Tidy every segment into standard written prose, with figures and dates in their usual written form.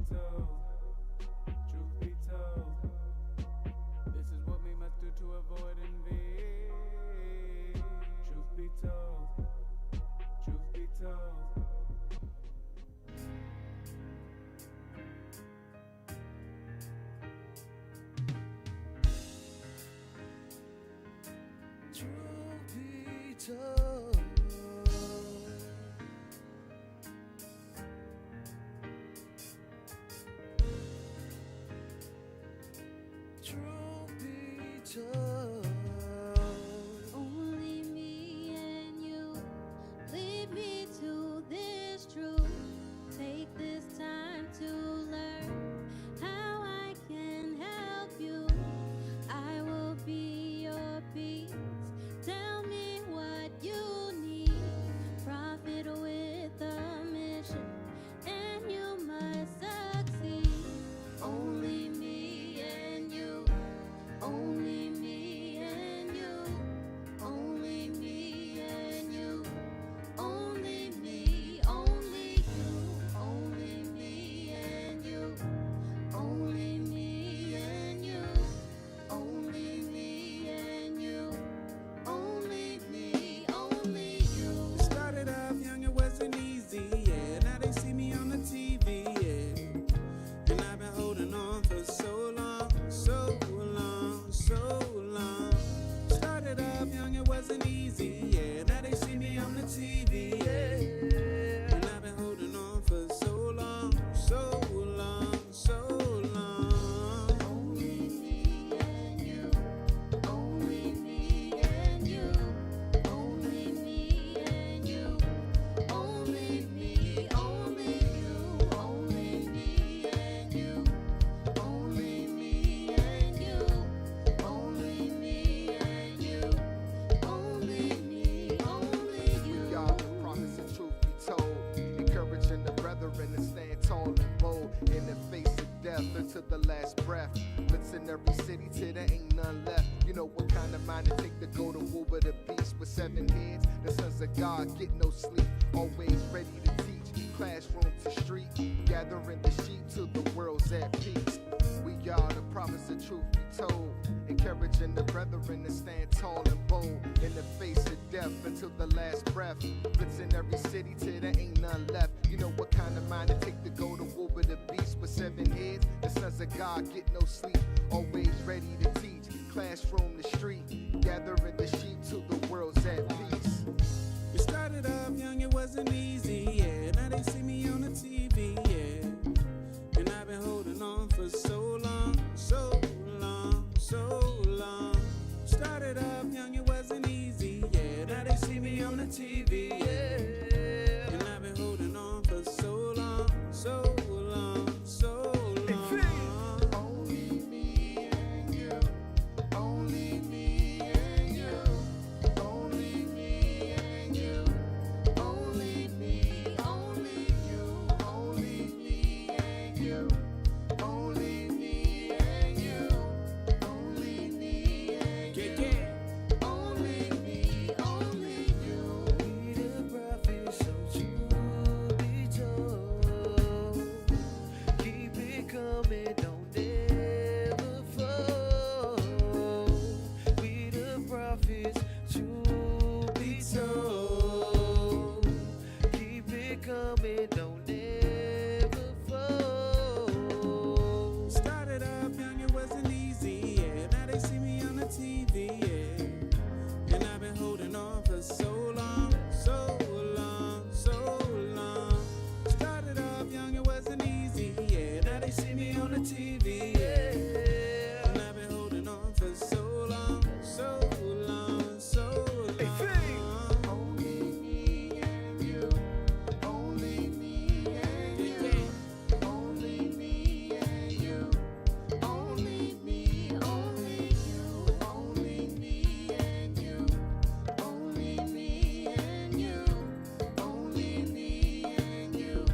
told, truth be told, this is what we must do to avoid envy. Truth be told, truth be told. Truth be told, truth be told, only me and you. Lead me to this truth. Take this time to learn how I can help you. I will be your peace. Tell me what you need. Profit with a mission, and you must succeed. Only me and you. Only me and you. Only me and you. Only me, only you. Only me and you. Only me and you. Only me and you. Only me, only you. Started off young, it wasn't easy, yeah. Now they see me on the TV, yeah. And I've been holding on for so long, so long, so long. Started off young, it wasn't easy, yeah. Now they see me on the TV, yeah. And I've been holding on for so long, so long, so long. Only me and you. Only me and you. Only me and you. Only me, only you. Only me and you. Only me and you. Only me and you. Only me, only you. y'all, the prophets of truth be told, encouraging the brethren to stand tall and bold in the face of death until the last breath. Blitzing every city till there ain't none left. You know what kind of mind it take to go to war with a beast with 7 heads? The sons of God get no sleep, always ready to teach. Classroom to street, gathering the sheep till the world's at peace. We are the prophets of truth be told, encouraging the brethren to stand tall and bold in the face of death until the last breath. Blitzing every city till there ain't none left. You know what kind of mind it take to go to war with a beast with 7 heads? The sons of God get no sleep, always ready to teach. Classroom to street, gathering the sheep till the world's at peace. We started off young, it wasn't easy, yeah. Now they see me on the TV, yeah. And I've been holding on for so long, so long, so long. Started off young, it wasn't easy, yeah. Now they see me on the TV, yeah. And I've been holding on for so long, so long, so long. Only me and you. Only me and you. Only me and you. Only me, only you. Only me and you. Only me and you. Only me and Yeah, you. yeah. Only me, only you. We the prophets, so truth be told, keep it coming, don't ever fold. We the prophets, truth be told, keep it coming, don't ever fold. Started off young, it wasn't easy, yeah. Now they see me on the TV, yeah. And I've been holding on for so long, so long, so long. Started off young, it wasn't easy, yeah. Now they see me on the TV, yeah. And I've been holding on for so long, so long, so long. Only me and you. Only me and Yeah, you. yeah. Only me and you. Only me, only you. Only me and you. Only me and you. Only me and you.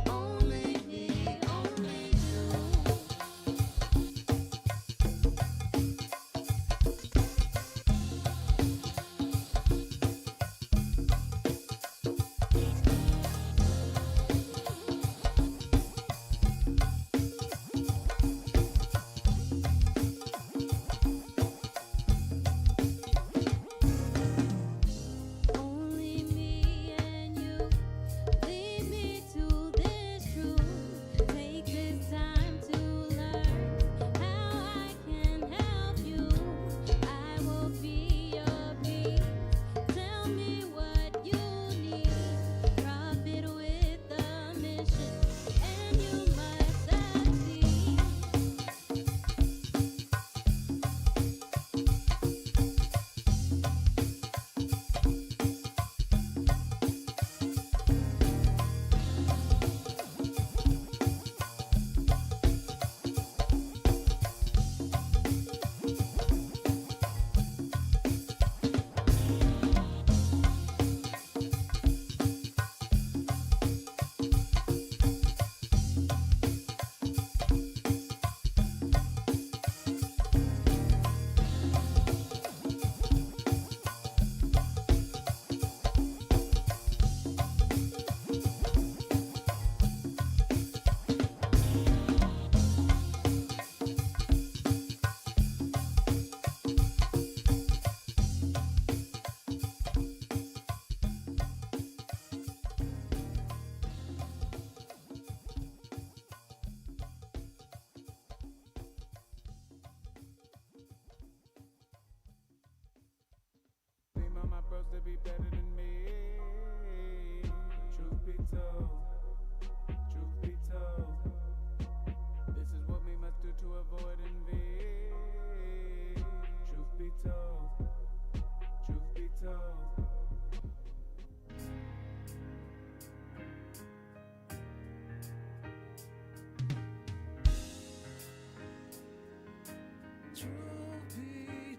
Only me, only you.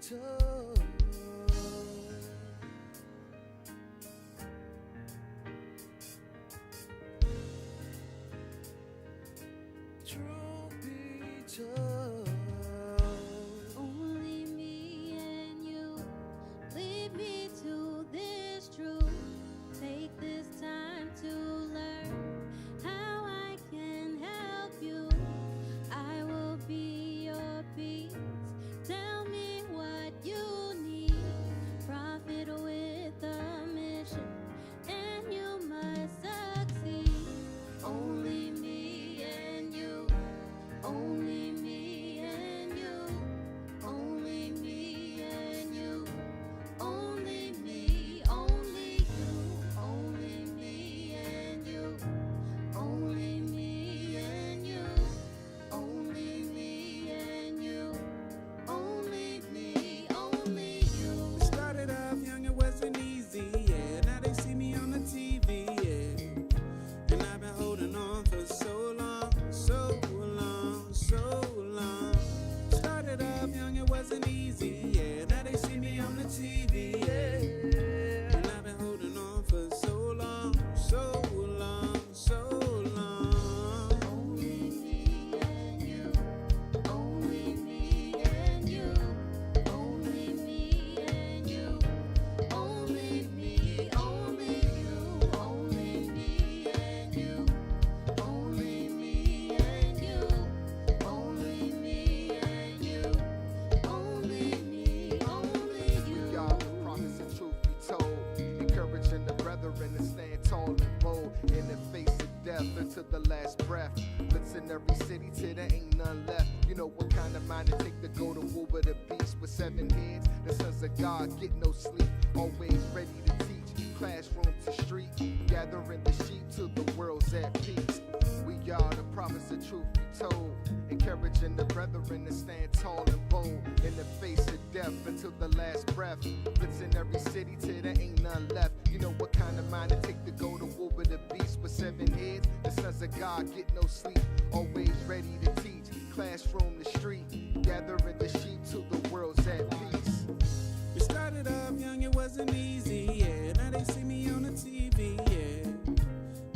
told. Truth be told, Only me and you. Lead me to this truth. Take this time to learn how I can help you. I will be your peace. Tell me what you need. Profit with a mission, and you must succeed. Only me and you. Only me and you. Only me and you. Only me, only you. Only me and you. Only me and you. Only me and you. Only me, only you. Started off young, it wasn't easy, yeah. Now they see me on the TV, yeah. And I've been holding on for so long, so long, so long. Started off young, it wasn't easy, yeah. Now they see me on the TV, yeah. And I've been holding on for so long, so long, so long. Only me and you. Only me and you. Only me and you. Only me, only you. Only me and you. Only me and you. Only me and you. Only me, only you. Y'all, the prophets and truth be told, encouraging the brethren to stand tall and bold in the face of death until the last breath. Blitzing every city till there ain't none left. You know what kind of mind it take to go to war with a beast with 7 heads? The sons of God get no sleep, always ready to teach. Classroom to street, gathering the sheep till the world's at peace. We are the prophets of truth be told, encouraging the brethren to stand tall and bold in the face of death until the last breath. Blitzing every city till there ain't none left. You know what kind of mind it take to go to war with a beast with 7 heads? The sons of God get no sleep, always ready to teach. Classroom to street, gathering the sheep till the world's at peace. We started off young, it wasn't easy, yeah. Now they see me on the TV, yeah.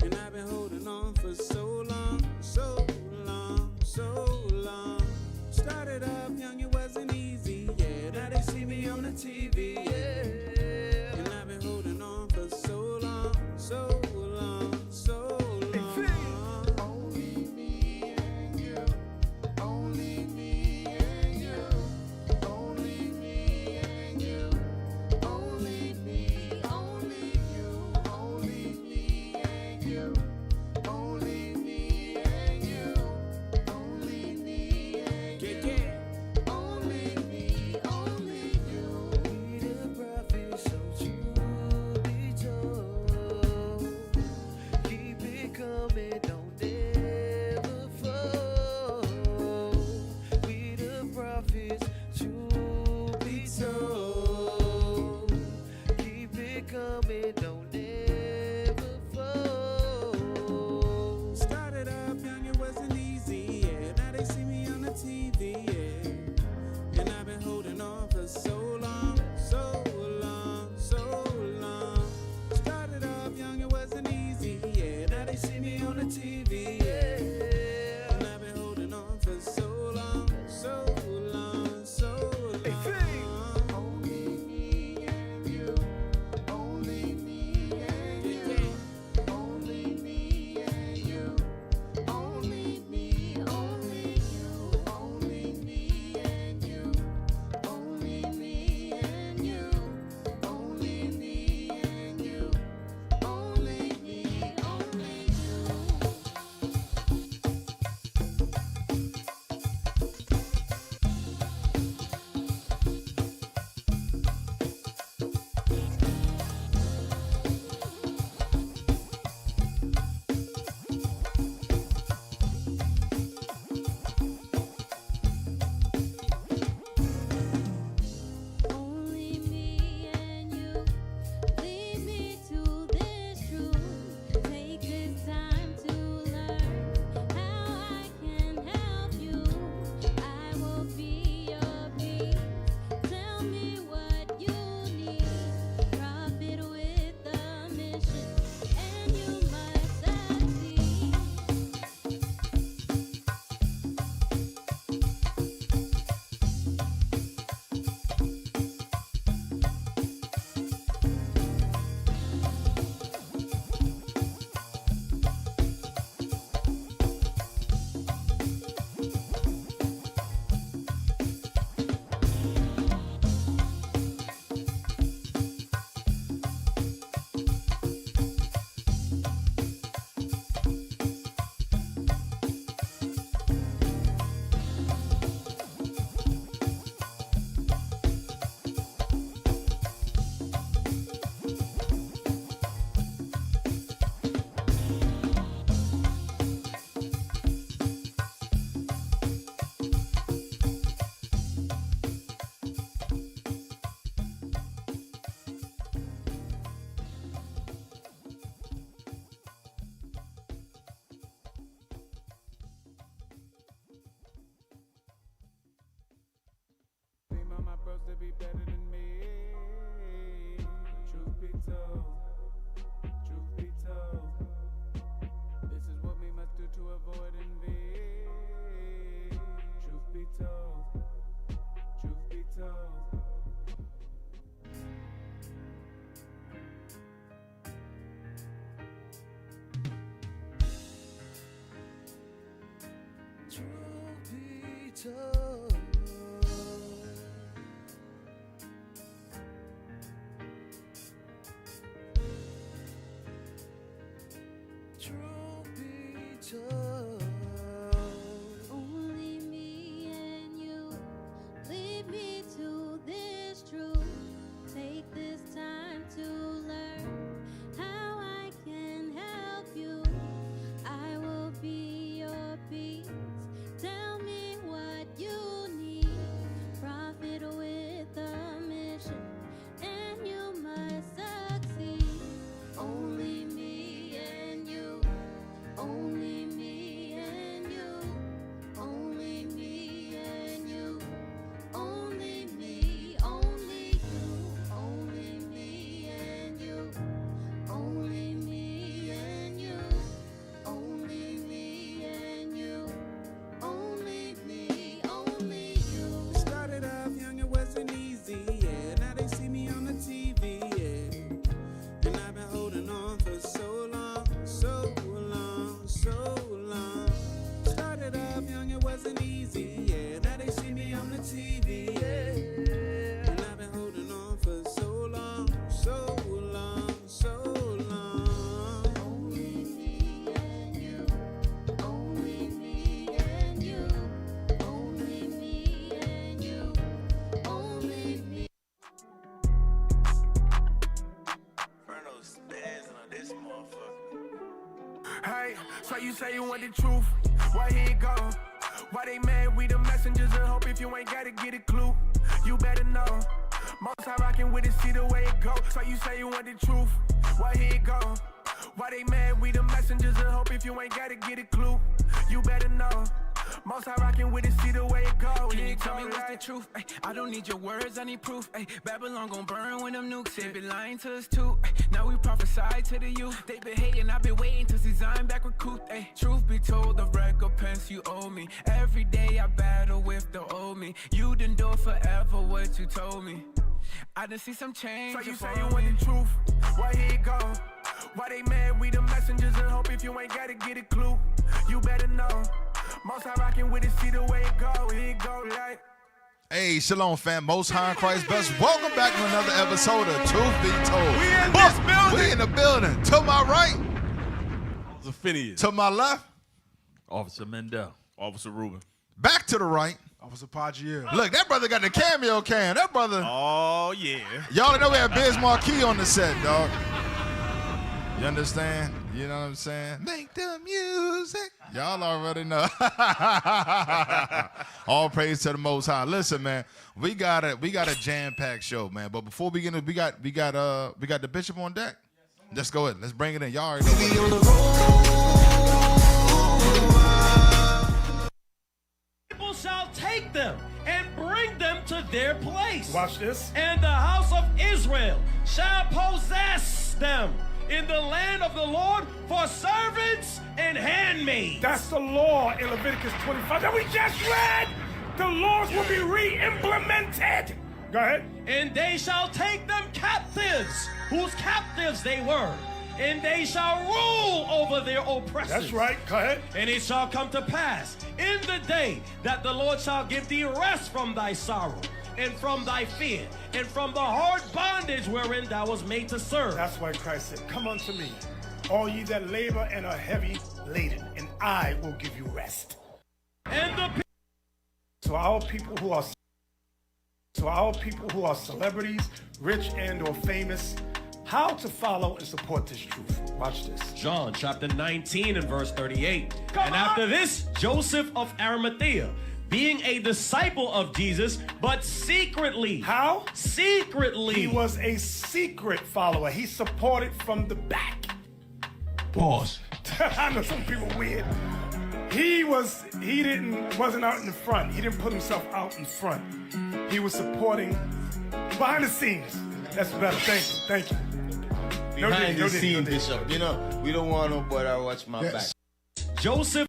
And I've been holding on for so long, so long, so long. Started off young, it wasn't easy, yeah. Now they see me on the TV, yeah. And I've been holding on for so long, so long, so long. only me and you. Only me and you. Only me and you. Only me, only you. Only Truth be told, truth be told, Only me and you. Lead me to this truth. Take this time to learn how I can help you. I will be your peace. Tell me what you need. Profit with a mission, and you must succeed. Only me and you. Only me and you. Only me and you. Only me, only you. Only me and you. Only me and you. Only me and you. Only me, only you. Started off young, it wasn't easy, yeah. Now they see me on the TV, yeah. And I've been holding on for so long, so long, so long. Started off young, it wasn't easy, yeah. Now they see me on the TV, yeah. And I've been holding on for so long, so long, so long. Only me and you. Only me and you. Only me and you. Only me. Inferno's spazzing on this motherfucker. Hey, so you say you want the truth, why he go? Why they mad? We the messengers and hope if you ain't gotta get a clue, you better know. Most high rockin' with it, see the way it go. So you say you want the truth, why he go? Why they mad? We the messengers and hope if you ain't gotta get a clue, you better know. Most high rockin' with it, see the way it go. Can you tell me what's the truth? Ay, I don't need your words, I need proof. Ay, Babylon gon' burn when them nukes hit. Been lying to us too. Ay, now we prophesy to the youth. They been hating, I've been waiting to see Zion back recruit. Ay, truth be told, the recompense you owe me. Every day I battle with the old me. You done do forever what you told me. I done see some change. So you say you want the truth, why he go? Why they mad? We the messengers and hope if you ain't gotta get a clue, you better know. Most high rockin' with it, see the way it go. He go like. Hey, shalom, fam. Most High in Christ best. Welcome back to another episode of Truth Be Told. We in this building. We in the building. To my right. Officer Phineas. To my left. Officer Mendel. Officer Rubin. Back to the right. Officer Pagier. Look, that brother got the cameo cam. That brother. Oh, yeah. Y'all know we had Biz Marquis on the set, dog. You understand? You know what I'm saying? Make the music. Y'all already know. All praise to the Most High. Listen, man, we got a jam-packed show, man. But before we get into, we got the bishop on deck. Let's go ahead. Let's bring it in. Y'all already know. People shall take them and bring them to their place. Watch this. And the house of Israel shall possess them in the land of the Lord for servants and handmaids. That's the law in Leviticus 25 that we just read. The laws will be re-implemented. Go ahead. And they shall take them captives, whose captives they were, and they shall rule over their oppressors. That's right. Go ahead. And it shall come to pass in the day that the Lord shall give thee rest from thy sorrow, and from thy fear, and from the hard bondage wherein thou was made to serve. That's why Christ said, come unto me, all ye that labor and are heavy laden, and I will give you rest. And the To our people who are celebrities, rich and or famous, how to follow and support this truth. Watch this. John chapter 19 and verse 38. After this, Joseph of Arimathea, being a disciple of Jesus, but secretly. How? Secretly. He was a secret follower. He supported from the back. Pause. I know some people weird. He wasn't out in the front. He didn't put himself out in front. He was supporting behind the scenes. That's better. Thank you. Behind the scenes, Bishop. You know, we don't want nobody to watch my back. Joseph.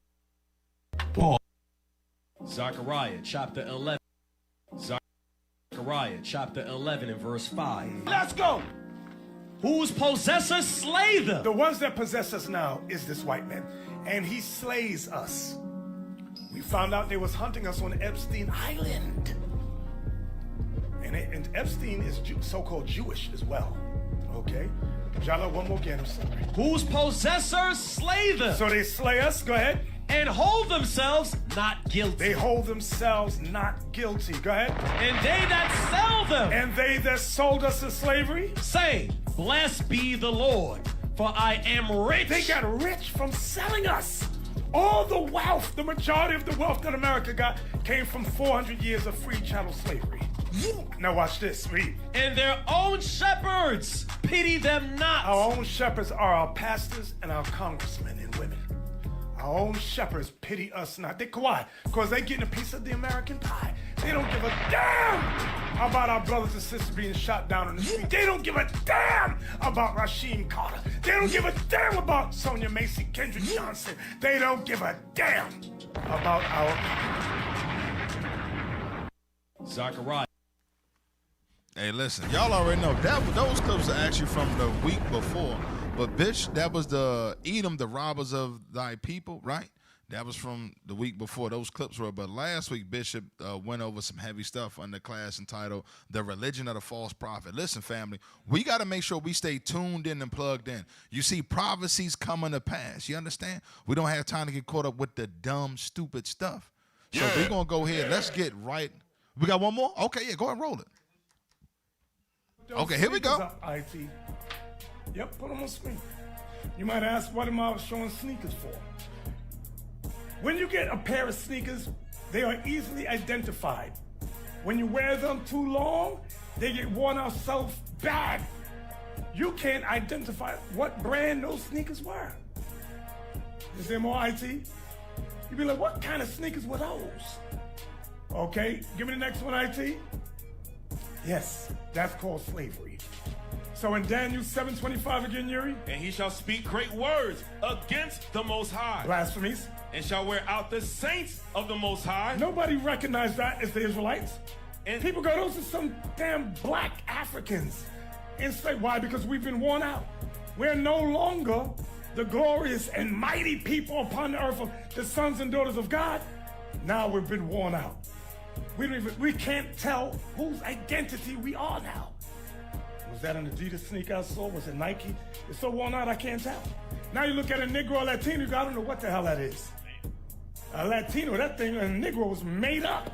Paul. Zechariah chapter 11. Zechariah chapter 11 and verse 5. Let's go. Whose possessors slay them. The ones that possess us now is this white man. And he slays us. We found out they was hunting us on Epstein Island. And Epstein is so-called Jewish as well. Okay? Jala, one more again, I'm sorry. Whose possessors slay them. So they slay us, go ahead. And hold themselves not guilty. They hold themselves not guilty. Go ahead. And they that sell them. And they that sold us in slavery. Say, blessed be the Lord, for I am rich. They got rich from selling us. All the wealth, the majority of the wealth that America got came from 400 years of free chattel slavery. Now watch this, read. And their own shepherds pity them not. Our own shepherds are our pastors and our congressmen and women. Our own shepherds pity us not. Why? Because they getting a piece of the American pie. They don't give a damn about our brothers and sisters being shot down in the street. They don't give a damn about Rasheem Carter. They don't give a damn about Sonia Macy, Kendrick Johnson. They don't give a damn about our people. Zachariah. Hey, listen, y'all already know those clips are actually from the week before. But bitch, that was the Edom, the robbers of thy people, right? That was from the week before those clips were. But last week, Bishop went over some heavy stuff under class entitled The Religion of the False Prophet. Listen, family, we got to make sure we stay tuned in and plugged in. You see prophecies coming to pass. You understand? We don't have time to get caught up with the dumb, stupid stuff. So we're going to go ahead. Let's get right. We got one more? Okay, yeah, go ahead and roll it. Okay, here we go. IT. Yep, put them on screen. You might ask, what am I showing sneakers for? When you get a pair of sneakers, they are easily identified. When you wear them too long, they get worn out so bad, you can't identify what brand those sneakers were. Is there more IT? You'd be like, what kind of sneakers were those? Okay, give me the next one, IT. Yes, that's called slavery. So in Daniel 7:25 again, Yuri? And he shall speak great words against the Most High. Blasphemies. And shall wear out the saints of the Most High. Nobody recognized that as the Israelites. And people go, those are some damn black Africans. And say, why? Because we've been worn out. We're no longer the glorious and mighty people upon the earth of the sons and daughters of God. Now we've been worn out. We can't tell whose identity we are now. Was that an Adidas sneaker I saw? Was it Nike? It's so worn out I can't tell. Now you look at a Negro or Latino, I don't know what the hell that is. A Latino, that thing, a Negro was made up.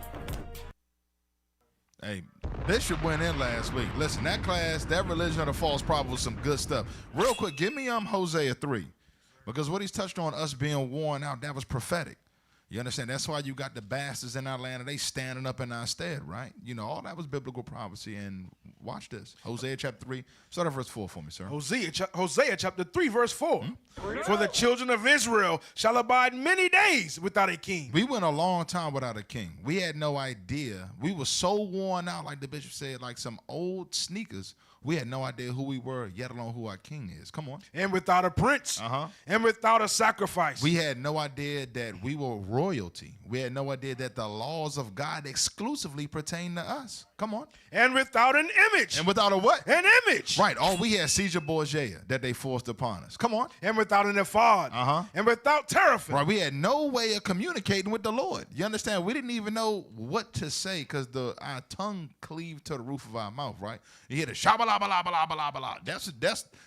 Hey, Bishop went in last week. Listen, that class, that religion of the false prophet was some good stuff. Real quick, give me Hosea 3. Because what he's touched on, us being worn out, that was prophetic. You understand? That's why you got the bastards in our land and they standing up in our stead, right? You know, all that was biblical prophecy. And watch this. Hosea chapter 3. Start at verse 4 for me, sir. Hosea chapter 3, verse 4. For the children of Israel shall abide many days without a king. We went a long time without a king. We had no idea. We were so worn out, like the bishop said, like some old sneakers. We had no idea who we were, yet alone who our king is. Come on. And without a prince. And without a sacrifice. We had no idea that we were royalty. We had no idea that the laws of God exclusively pertain to us. Come on. And without an image. And without a what? An image. Right. All we had Caesar Borgia that they forced upon us. Come on. And without an ephod. And without teraphim. Right. We had no way of communicating with the Lord. You understand? We didn't even know what to say because our tongue cleaved to the roof of our mouth, right? You hear the shabba blah blah blah blah.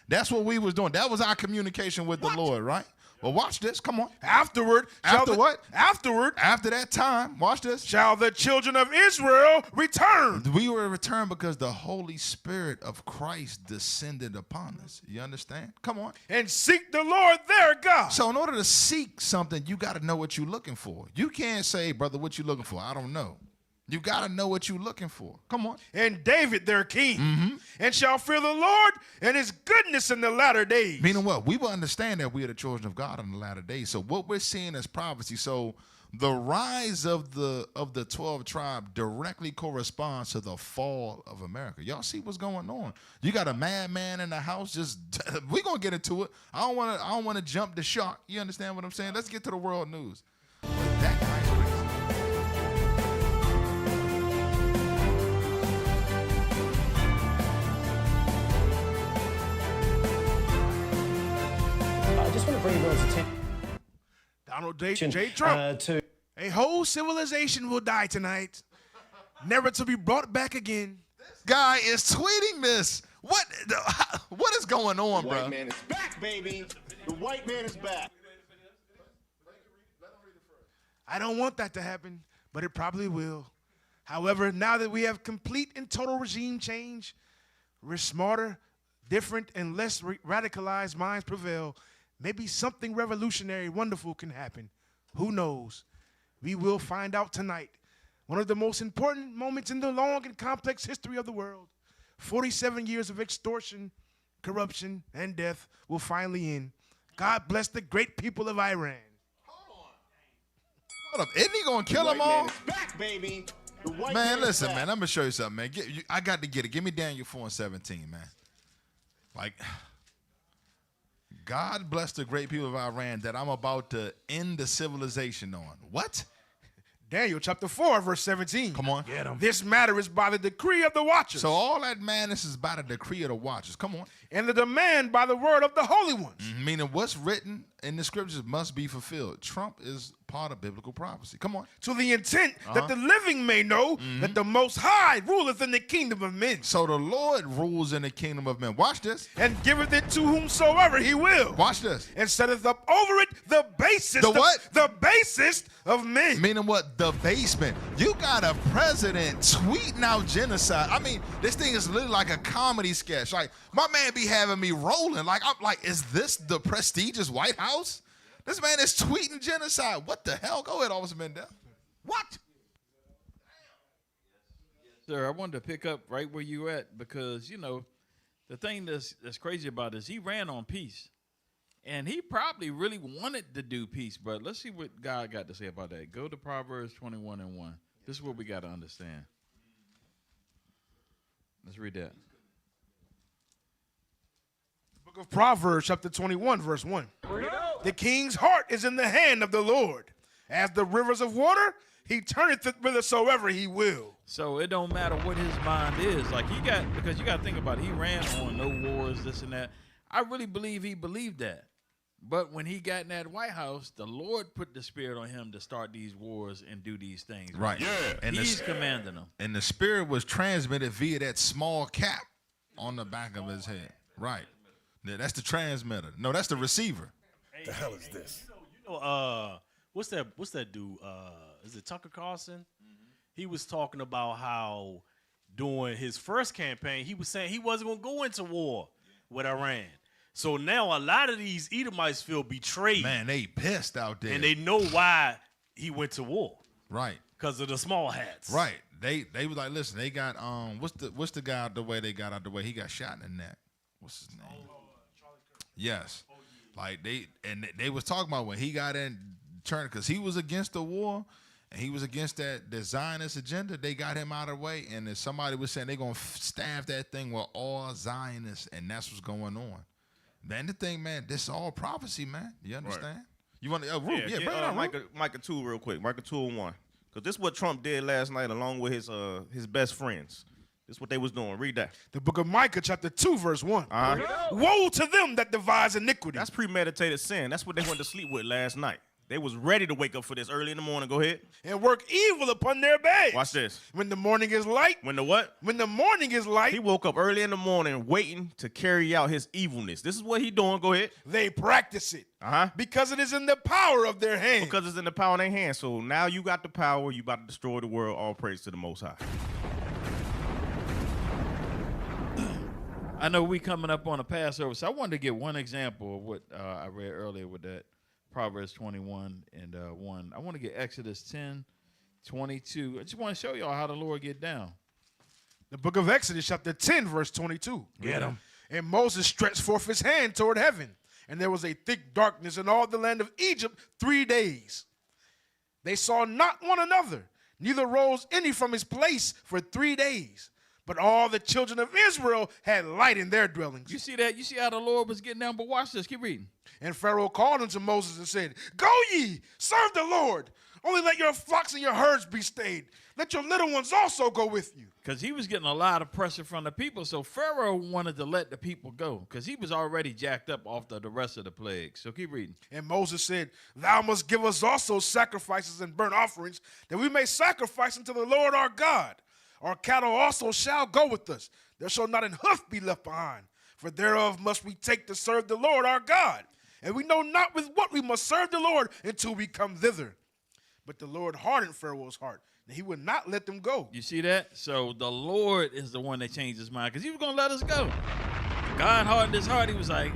That's what we was doing. That was our communication with the Lord, right? Well, watch this. Come on. After that time, watch this. Shall the children of Israel return? We were returned because the Holy Spirit of Christ descended upon us. You understand? Come on. And seek the Lord their God. So in order to seek something, you got to know what you're looking for. You can't say, brother, what you looking for? I don't know. You got to know what you're looking for. Come on. And David, their king, and shall fear the Lord and his goodness in the latter days. Meaning what? We will understand that we are the children of God in the latter days. So what we're seeing is prophecy. So the rise of the 12 tribe directly corresponds to the fall of America. Y'all see what's going on? You got a madman in the house. We're going to get into it. I don't want to jump the shark. You understand what I'm saying? Let's get to the world news. That guy is crazy. I just want to bring everyone's attention. Donald J. Trump. A whole civilization will die tonight, never to be brought back again. This guy is tweeting this. What is going on, bro? The white man is back, baby. The white man is back. I don't want that to happen, but it probably will. However, now that we have complete and total regime change, we're smarter, different, and less radicalized minds prevail. Maybe something revolutionary, wonderful can happen. Who knows? We will find out tonight. One of the most important moments in the long and complex history of the world. 47 years of extortion, corruption, and death will finally end. God bless the great people of Iran. Hold up. Isn't he going to kill them all? Back, baby. The white Man, listen, back. man. I'm going to show you something, man. I got to get it. Give me Daniel 4:17, man. Like, God bless the great people of Iran that I'm about to end the civilization on. What? Daniel chapter 4, verse 17. Come on. Get him. This matter is by the decree of the watchers. So all that madness is by the decree of the watchers. Come on. And the demand by the word of the holy ones. Meaning what's written in the scriptures must be fulfilled. Trump is part of biblical prophecy. Come on. To the intent that the living may know that the Most High ruleth in the kingdom of men. So the Lord rules in the kingdom of men. Watch this. And giveth it to whomsoever he will. Watch this. And setteth up over it the basest. The what? The basest of men. Meaning what? The basement. You got a president tweeting out genocide. I mean, this thing is literally like a comedy sketch. Like, my man be having me rolling. Like, I'm like, is this the prestigious White House? This man is tweeting genocide. What the hell? Go ahead, Officer Mendel. What? Sir, I wanted to pick up right where you at because, you know, the thing that's crazy about this, he ran on peace. And he probably really wanted to do peace, but let's see what God got to say about that. Go to Proverbs 21:1. This is what we got to understand. Let's read that. Book of Proverbs, chapter 21, verse 1. The king's heart is in the hand of the Lord. As the rivers of water, he turneth it whithersoever he will. So it don't matter what his mind is. Like because you got to think about it. He ran on no wars, this and that. I really believe he believed that. But when he got in that White House, the Lord put the spirit on him to start these wars and do these things. Right. Yeah. And he's commanding them. And the spirit was transmitted via that small cap on the back of his head. Right. Yeah, that's the transmitter. No, that's the receiver. The hell is this? You know, what's that dude? Is it Tucker Carlson? He was talking about how during his first campaign, he was saying he wasn't going to go into war with Iran. So now a lot of these Edomites feel betrayed. Man, they pissed out there. And they know why he went to war. Right. Because of the small hats. Right. They was like, listen, they got what's the guy out the way they got out the way? He got shot in the neck. What's his name? Yes. Like they was talking about when he got in turn because he was against the war and he was against the Zionist agenda. They got him out of the way, and then somebody was saying they're gonna staff that thing with all Zionists, and that's what's going on. Man, the thing, man, this is all prophecy, man. You understand? Right. You want to Root? Bring it on, Micah 2 real quick. Micah 2:1. Because this is what Trump did last night along with his best friends. This is what they was doing. Read that. The book of Micah, chapter 2, verse 1. Woe to them that devise iniquity. That's premeditated sin. That's what they went to sleep with last night. They was ready to wake up for this early in the morning. Go ahead. And work evil upon their beds. Watch this. When the morning is light. When the what? When the morning is light. He woke up early in the morning waiting to carry out his evilness. This is what he doing. Go ahead. They practice it. Because it is in the power of their hand. Because it's in the power of their hand. So now you got the power. You about to destroy the world. All praise to the Most High. I know we coming up on a Passover, so I wanted to get one example of what I read earlier with that Proverbs 21 and 1. I want to get Exodus 10:22. I just want to show y'all how the Lord get down. The book of Exodus, chapter 10, verse 22. Get him. And Moses stretched forth his hand toward heaven, and there was a thick darkness in all the land of Egypt 3 days. They saw not one another, neither rose any from his place for 3 days. But all the children of Israel had light in their dwellings. You see that? You see how the Lord was getting down? But watch this. Keep reading. And Pharaoh called unto Moses and said, Go ye, serve the Lord. Only let your flocks and your herds be stayed. Let your little ones also go with you. Because he was getting a lot of pressure from the people, so Pharaoh wanted to let the people go because he was already jacked up off the rest of the plagues. So keep reading. And Moses said, thou must give us also sacrifices and burnt offerings, that we may sacrifice unto the Lord our God. Our cattle also shall go with us. There shall not an hoof be left behind. For thereof must we take to serve the Lord our God. And we know not with what we must serve the Lord until we come thither. But the Lord hardened Pharaoh's heart, and he would not let them go. You see that? So the Lord is the one that changed his mind because he was going to let us go. God hardened his heart. He was like,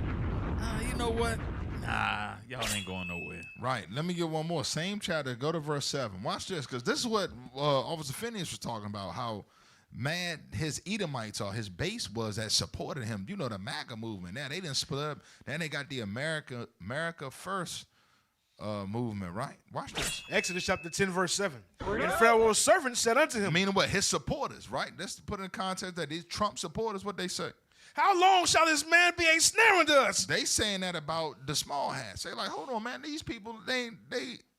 you know what? Nah, y'all ain't going nowhere. Right. Let me get one more. Same chapter. Go to verse 7. Watch this, because this is what Officer Phineas was talking about, how mad his Edomites are, his base was that supported him. You know, the MAGA movement. Now, they didn't split up. Then they got the America First movement, right? Watch this. Exodus chapter 10, verse 7. And Pharaoh's servants said unto him. Meaning what? His supporters, right? Let's put in context that these Trump supporters, what they say. How long shall this man be a snare unto us? They saying that about the small hats. They like, hold on, man. These people, they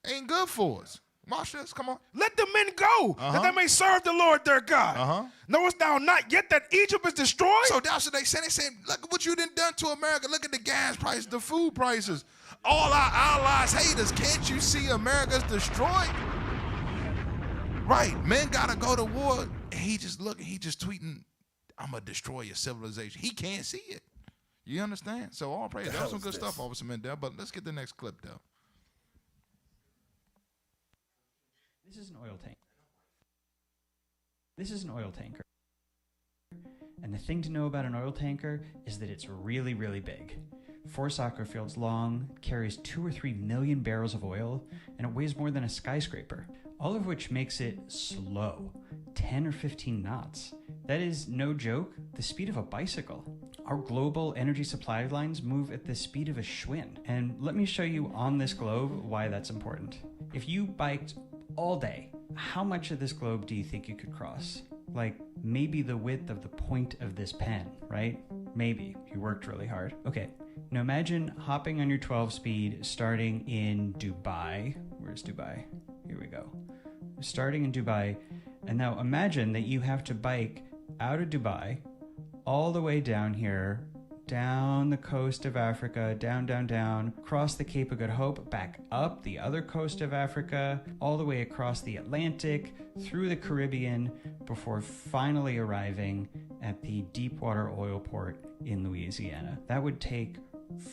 ain't good for us. Watch this. Come on. Let the men go, that they may serve the Lord their God. Knowest thou not yet that Egypt is destroyed? So that's what they said. They said, look at what you done to America. Look at the gas prices, the food prices. All our allies hate us. Can't you see America's destroyed? Right. Men got to go to war. And he just looking, he just tweeting, I'm going to destroy your civilization. He can't see it. You understand? So all praise. That was some good stuff, Officer Mendel. But let's get the next clip, though. This is an oil tank. This is an oil tanker. And the thing to know about an oil tanker is that it's really, really big. 4 soccer fields long, carries 2 or 3 million barrels of oil, and it weighs more than a skyscraper. All of which makes it slow, 10 or 15 knots. That is, no joke, the speed of a bicycle. Our global energy supply lines move at the speed of a Schwinn. And let me show you on this globe why that's important. If you biked all day, how much of this globe do you think you could cross? Like maybe the width of the point of this pen, right? Maybe. You worked really hard. Okay, now imagine hopping on your 12-speed starting in Dubai. Where's Dubai? Here we go. Starting in Dubai, and now imagine that you have to bike out of Dubai all the way down here, down the coast of Africa, down, across the Cape of Good Hope, back up the other coast of Africa, all the way across the Atlantic, through the Caribbean, before finally arriving at the deepwater oil port in Louisiana. That would take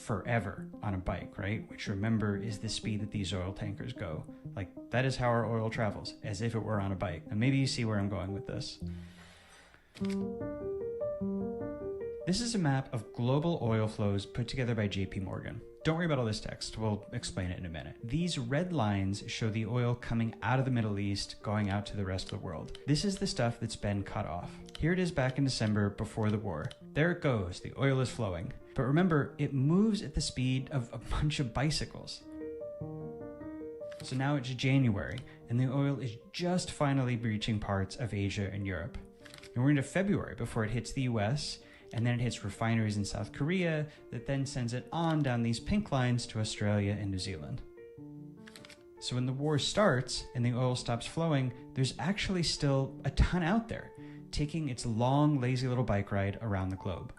forever on a bike, right? Which, remember, is the speed that these oil tankers go. Like, that is how our oil travels, as if it were on a bike. And maybe you see where I'm going with this. This is a map of global oil flows put together by JP Morgan. Don't worry about all this text, we'll explain it in a minute. These red lines show the oil coming out of the Middle East, going out to the rest of the world. This is the stuff that's been cut off. Here it is back in December before the war. There it goes, the oil is flowing. But remember, it moves at the speed of a bunch of bicycles. So now it's January, and the oil is just finally reaching parts of Asia and Europe. And we're into February before it hits the US, and then it hits refineries in South Korea that then sends it on down these pink lines to Australia and New Zealand. So when the war starts and the oil stops flowing, there's actually still a ton out there, taking its long, lazy little bike ride around the globe.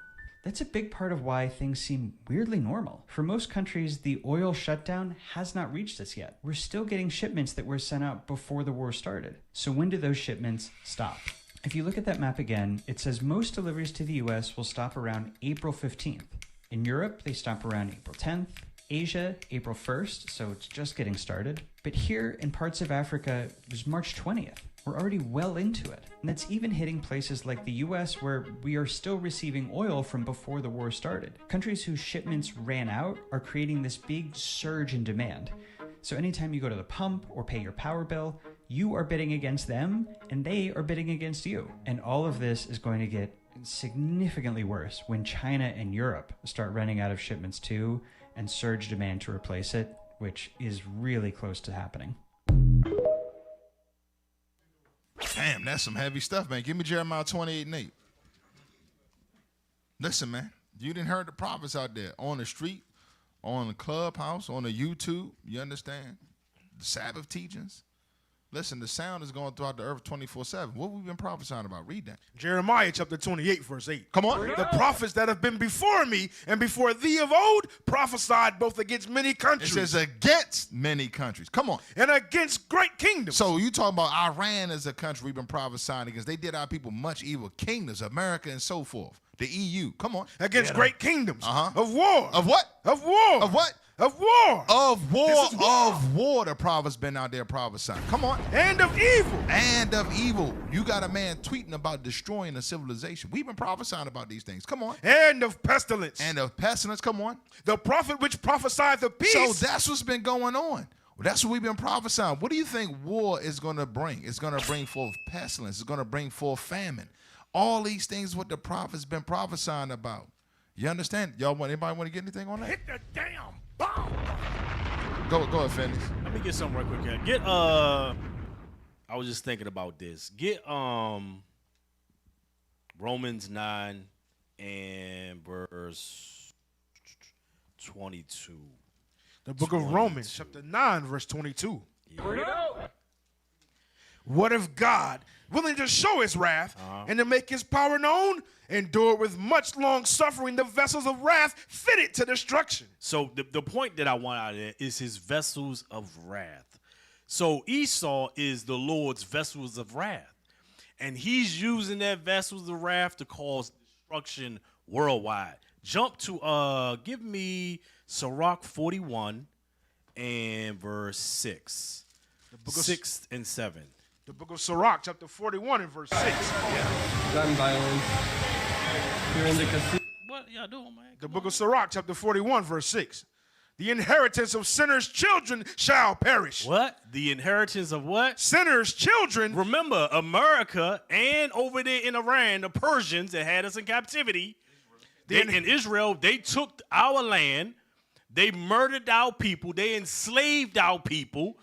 That's a big part of why things seem weirdly normal. For most countries, the oil shutdown has not reached us yet. We're still getting shipments that were sent out before the war started. So when do those shipments stop? If you look at that map again, it says most deliveries to the US will stop around April 15th. In Europe, they stop around April 10th. Asia, April 1st, so it's just getting started. But here in parts of Africa, it was March 20th. We're already well into it. And that's even hitting places like the US, where we are still receiving oil from before the war started. Countries whose shipments ran out are creating this big surge in demand. So anytime you go to the pump or pay your power bill, you are bidding against them and they are bidding against you. And all of this is going to get significantly worse when China and Europe start running out of shipments too and surge demand to replace it, which is really close to happening. Damn, that's some heavy stuff, man. Give me Jeremiah 28:8. Listen, man, you didn't heard the prophets out there on the street, on the clubhouse, on the YouTube. You understand? The Sabbath teachings. Listen, the sound is going throughout the earth 24/7. What have we been prophesying about? Read that. Jeremiah chapter 28, verse 8. Come on. The prophets that have been before me and before thee of old prophesied both against many countries. It says against many countries. Come on. And against great kingdoms. So you talking about Iran as a country we've been prophesying against. They did our people much evil. Kingdoms, America and so forth. The EU. Come on. Against great kingdoms. Uh-huh. Of war. Of what? Of war. Of what? Of war. Of war. This is war. Of war. The prophets been out there prophesying. Come on. And of evil. And of evil. You got a man tweeting about destroying a civilization. We've been prophesying about these things. Come on. And of pestilence. And of pestilence. Come on. The prophet which prophesied the peace. So that's what's been going on. That's what we've been prophesying. What do you think war is going to bring? It's going to bring forth pestilence. It's going to bring forth famine. All these things what the prophets been prophesying about. You understand? Anybody want to get anything on that? Hit the damn bomb. Go ahead, finish. Let me get something right quick here. I was just thinking about this. Get Romans 9 and verse 22. The book of Romans, chapter 9, verse 22. What if God, willing to show his wrath and to make his power known, endured with much long suffering the vessels of wrath fitted to destruction? So the point that I want out of it is his vessels of wrath. So Esau is the Lord's vessels of wrath. And he's using that vessels of wrath to cause destruction worldwide. Jump to, give me Sirach 41 and verse 6. 6 and 7. The book of Sirach, chapter 41 and verse 6. Gun violence. Here in the casino. What y'all doing, man? The book of Sirach, chapter 41, verse 6. The inheritance of sinners' children shall perish. What? The inheritance of what? Sinners' children. Remember, America and over there in Iran, the Persians that had us in captivity, in Israel, they took our land, they murdered our people, they enslaved our people,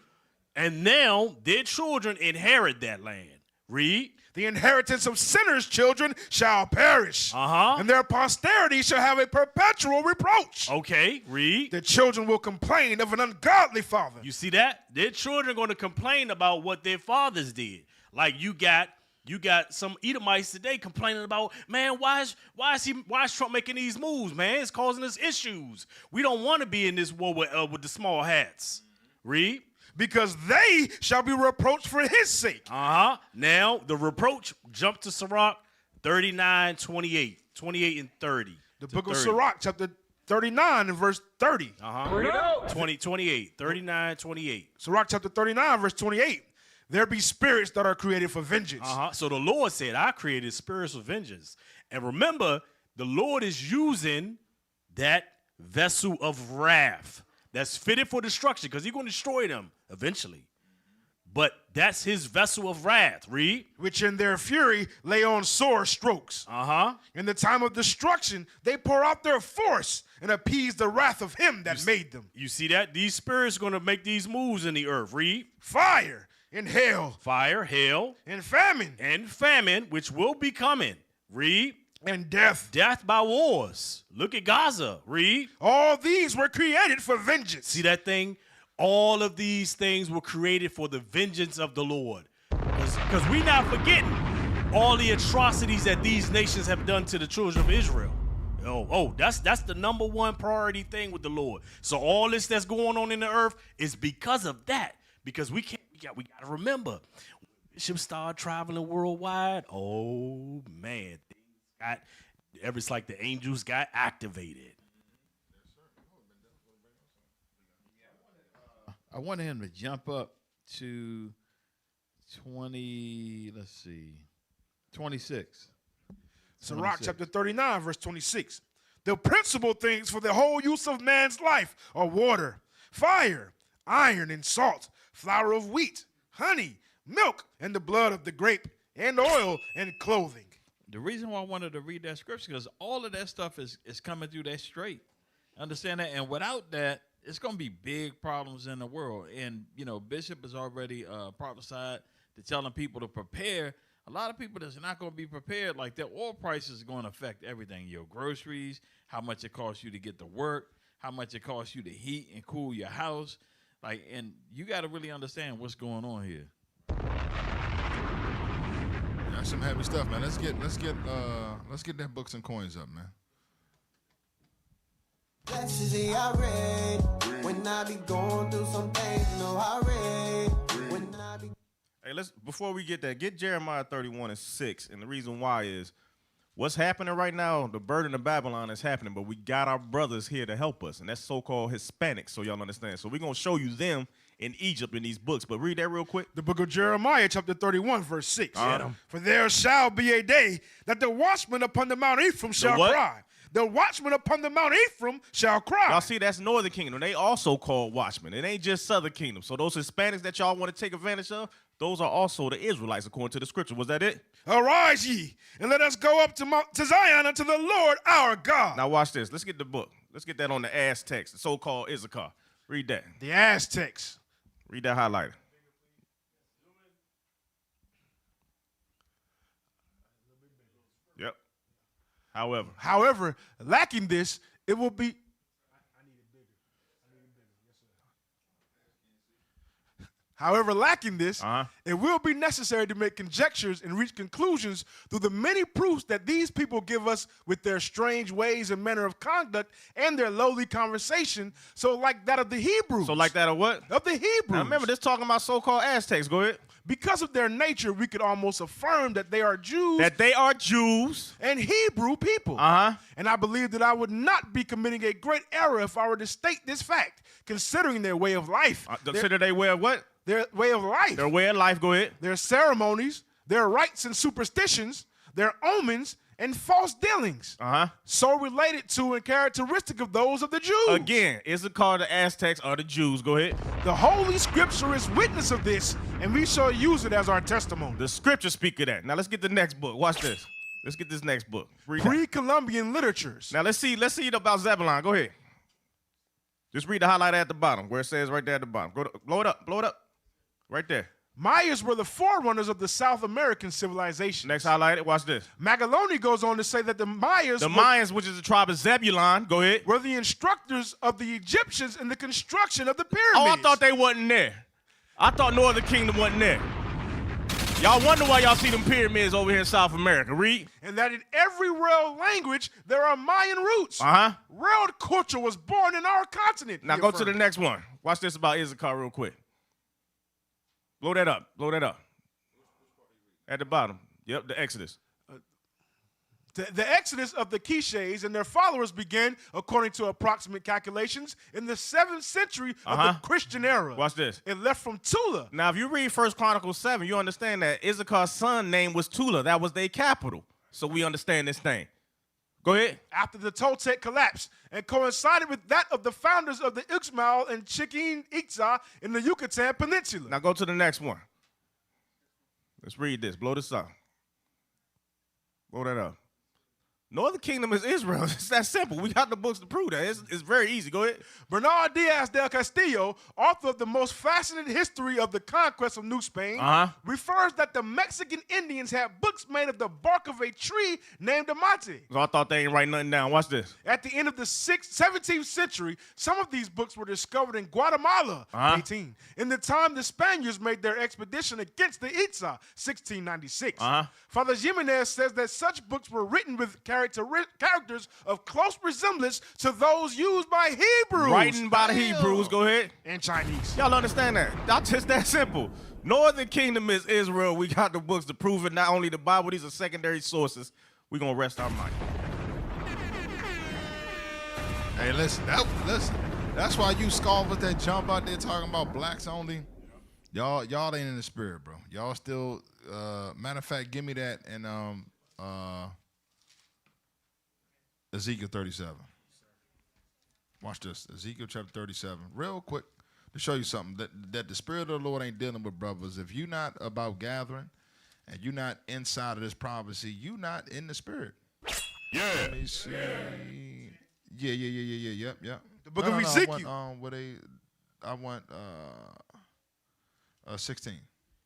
and now their children inherit that land. Read. The inheritance of sinners' children shall perish. And their posterity shall have a perpetual reproach. Okay, read. The children will complain of an ungodly father. You see that? Their children are going to complain about what their fathers did. Like you got some Edomites today complaining about, man, why is Trump making these moves, man? It's causing us issues. We don't want to be in this war with the small hats. Read. Because they shall be reproached for his sake. Now, the reproach, jump to Sirach 39, 28 and 30. The book of Sirach, chapter 39 and verse 30. 28, 39, 28. Sirach chapter 39, verse 28. There be spirits that are created for vengeance. So the Lord said, I created spirits of vengeance. And remember, the Lord is using that vessel of wrath that's fitted for destruction because he's going to destroy them eventually. But that's his vessel of wrath. Read. Which in their fury lay on sore strokes. In the time of destruction, they pour out their force and appease the wrath of him that made them. You see that? These spirits are going to make these moves in the earth. Read. Fire and hail. Fire, hail. And famine. And famine, which will be coming. Read. And death. Death by wars. Look at Gaza. Read. All these were created for vengeance. See that thing? All of these things were created for the vengeance of the Lord. Because we're not forgetting all the atrocities that these nations have done to the children of Israel. That's the number one priority thing with the Lord. So all this that's going on in the earth is because of that. Because we got to remember, when bishops start traveling worldwide, oh man, it's like the angels got activated. I wanted him to jump up to 26. Sirach chapter 39, verse 26. The principal things for the whole use of man's life are water, fire, iron, and salt, flour of wheat, honey, milk, and the blood of the grape, and oil, and clothing. The reason why I wanted to read that scripture because all of that stuff is coming through that straight. Understand that? And without that, it's going to be big problems in the world. And, Bishop has already prophesied to telling people to prepare. A lot of people that's not going to be prepared, like their oil prices are going to affect everything. Your groceries, how much it costs you to get to work, how much it costs you to heat and cool your house. And you got to really understand what's going on here. That's some heavy stuff, man. Let's get that books and coins up, man. Let's see, I read when I be going through some things. No, I read when I be. Hey, before we get that, get Jeremiah 31:6, and the reason why is what's happening right now. The burden of Babylon is happening, but we got our brothers here to help us, and that's so-called Hispanics. So y'all understand. So we're gonna show you them in Egypt in these books. But read that real quick. The book of Jeremiah, chapter 31, verse 6. For there shall be a day that the watchman upon the Mount Ephraim shall cry. The watchman upon the Mount Ephraim shall cry. Y'all see, that's Northern Kingdom. They also called watchmen. It ain't just Southern Kingdom. So those Hispanics that y'all want to take advantage of, those are also the Israelites according to the scripture. Was that it? Arise ye, and let us go up to Zion unto the Lord our God. Now watch this. Let's get the book. Let's get that on the Aztecs, the so-called Issachar. Read that. The Aztecs. Read that highlighter. Yep. However, lacking this, it will be. However, lacking this, it will be necessary to make conjectures and reach conclusions through the many proofs that these people give us with their strange ways and manner of conduct and their lowly conversation. So like that of the Hebrews. So like that of what? Of the Hebrews. Now remember, this talking about so-called Aztecs. Go ahead. Because of their nature, we could almost affirm that they are Jews. That they are Jews. And Hebrew people. And I believe that I would not be committing a great error if I were to state this fact, considering their way of life. Consider their way of what? Their way of life. Their way of life, go ahead. Their ceremonies, their rites and superstitions, their omens, and false dealings. So related to and characteristic of those of the Jews. Again, Issachar, the Aztecs, are the Jews. Go ahead. The Holy Scripture is witness of this, and we shall use it as our testimony. The Scripture speak of that. Now let's get the next book. Watch this. Let's get this next book. Pre-Columbian literatures. Now let's see about Zebulon. Go ahead. Just read the highlight at the bottom where it says right there at the bottom. Blow it up. Blow it up. Right there. Mayas were the forerunners of the South American civilization. Next highlight, watch this. Magaloni goes on to say that the Mayas, which is the tribe of Zebulon, go ahead, were the instructors of the Egyptians in the construction of the pyramids. Oh, I thought they wasn't there. I thought Northern Kingdom wasn't there. Y'all wonder why y'all see them pyramids over here in South America. Read. And that in every world language, there are Mayan roots. World culture was born in our continent. Now go to the next one. Watch this about Issachar real quick. Blow that up. Blow that up. At the bottom. Yep, the Exodus. The exodus of the Quiches and their followers began, according to approximate calculations, in the 7th century of the Christian era. Watch this. It left from Tula. Now, if you read 1 Chronicles 7, you understand that Issachar's son name was Tula. That was their capital. So we understand this thing. Go ahead. After the Toltec collapse, and coincided with that of the founders of the Ixmal and Chichen Itza in the Yucatan Peninsula. Now go to the next one. Let's read this. Blow this up. Blow that up. Northern Kingdom is Israel. It's that simple. We got the books to prove that. It's very easy. Go ahead. Bernard Diaz del Castillo, author of the most fascinating history of the conquest of New Spain, refers that the Mexican Indians had books made of the bark of a tree named amate. So I thought they ain't write nothing down. Watch this. At the end of the 17th century, some of these books were discovered in Guatemala, 18. In the time the Spaniards made their expedition against the Itza, 1696. Father Jimenez says that such books were written with characters of close resemblance to those used by Hebrews. Writing by the Hebrews, go ahead. And Chinese. Y'all understand that? That's just that simple. Northern Kingdom is Israel. We got the books to prove it. Not only the Bible, these are secondary sources. We're going to rest our mind. Hey, listen. That's why you scoffers that jump out there talking about blacks only. Y'all ain't in the spirit, bro. Y'all still, matter of fact, give me that and Ezekiel 37. Watch this. Ezekiel chapter 37. Real quick to show you something. That the Spirit of the Lord ain't dealing with brothers. If you're not about gathering and you're not inside of this prophecy, you're not in the Spirit. Yeah. Let me see. Yeah. Yep. The book of Ezekiel. I want 16.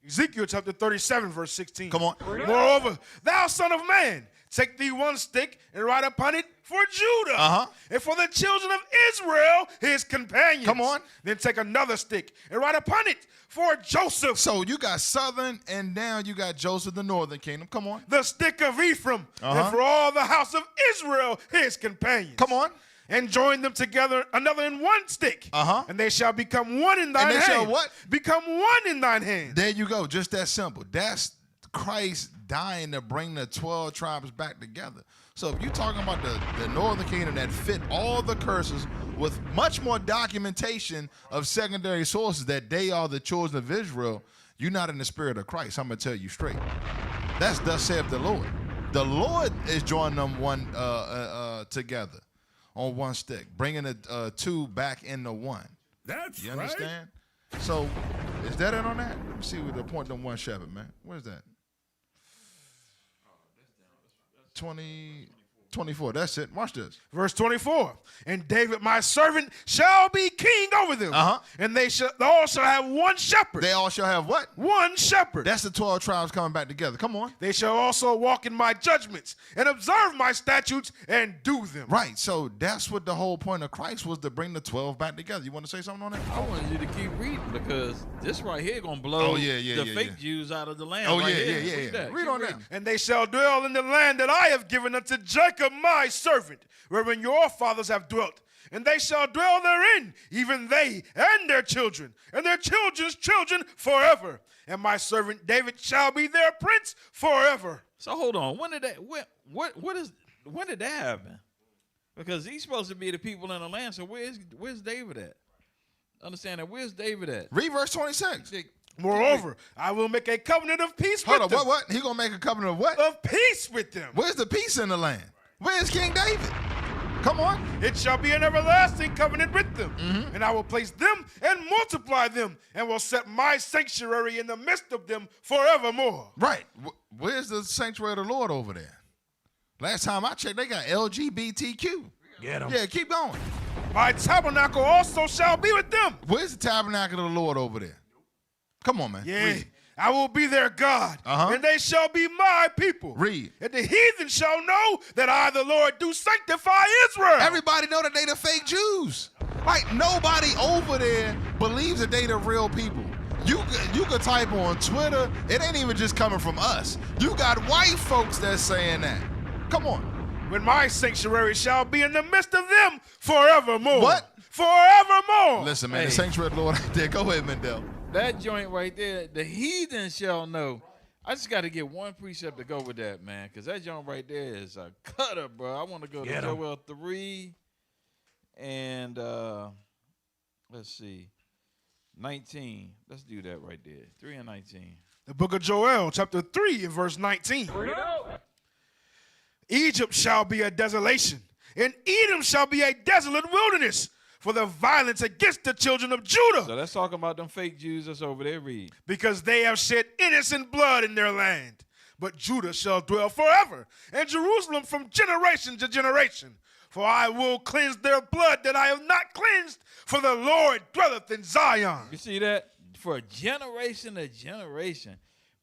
Ezekiel chapter 37, verse 16. Come on. Moreover, thou son of man, take thee one stick and write upon it for Judah and for the children of Israel, his companions. Come on. Then take another stick and write upon it for Joseph. So you got southern and now you got Joseph, the northern kingdom. Come on. The stick of Ephraim and for all the house of Israel, his companions. Come on. And join them together, another in one stick. And they shall become one in thine hand. And they shall what? Become one in thine hand. There you go. Just that simple. That's Christ dying to bring the 12 tribes back together. So if you're talking about the northern kingdom that fit all the curses with much more documentation of secondary sources that they are the children of Israel, you're not in the spirit of Christ. I'm going to tell you straight. That's thus saith the Lord. The Lord is joining them one together on one stick, bringing the two back into one. That's you understand? So is that it on that? Let me see with the point on one shepherd, man. Where's that? 24. That's it. Watch this. Verse 24. And David, my servant, shall be king over them. And they all shall have one shepherd. They all shall have what? One shepherd. That's the 12 tribes coming back together. Come on. They shall also walk in my judgments and observe my statutes and do them. Right. So that's what the whole point of Christ was, to bring the 12 back together. You want to say something on that? I wanted you to keep reading because this right here going to blow the fake Jews out of the land. Read on that. And they shall dwell in the land that I have given unto Jacob my servant, wherein your fathers have dwelt. And they shall dwell therein, even they and their children, and their children's children forever. And my servant David shall be their prince forever. So hold on. When did that? When did that happen? Because he's supposed to be the people in the land. So where's David at? Understand that? Where's David at? Read verse 26. Moreover, I will make a covenant of peace with them. Hold on. What? He gonna make a covenant of what? Of peace with them. Where's the peace in the land? Where's King David? Come on. It shall be an everlasting covenant with them. And I will place them and multiply them, and will set my sanctuary in the midst of them forevermore. Right. Where's the sanctuary of the Lord over there? Last time I checked, they got LGBTQ. Get them. Yeah, keep going. My tabernacle also shall be with them. Where's the tabernacle of the Lord over there? Come on, man. Yeah. Read. I will be their God, and they shall be my people. Read. And the heathen shall know that I, the Lord, do sanctify Israel. Everybody know that they the fake Jews. Like, nobody over there believes that they the real people. You could type on Twitter. It ain't even just coming from us. You got white folks that's saying that. Come on. When my sanctuary shall be in the midst of them forevermore. What? Forevermore. Listen, man, the sanctuary of the Lord right there. Go ahead, Mendel. That joint right there, the heathen shall know. I just got to get one precept to go with that, man, because that joint right there is a cutter, bro. I want to go to Joel 3 and, let's see, 19. Let's do that right there, 3 and 19. The book of Joel, chapter 3 and verse 19. Egypt shall be a desolation, and Edom shall be a desolate wilderness, for the violence against the children of Judah. So let's talk about them fake Jews that's over there, read. Because they have shed innocent blood in their land. But Judah shall dwell forever, and Jerusalem from generation to generation. For I will cleanse their blood that I have not cleansed, for the Lord dwelleth in Zion. You see that? For generation to generation.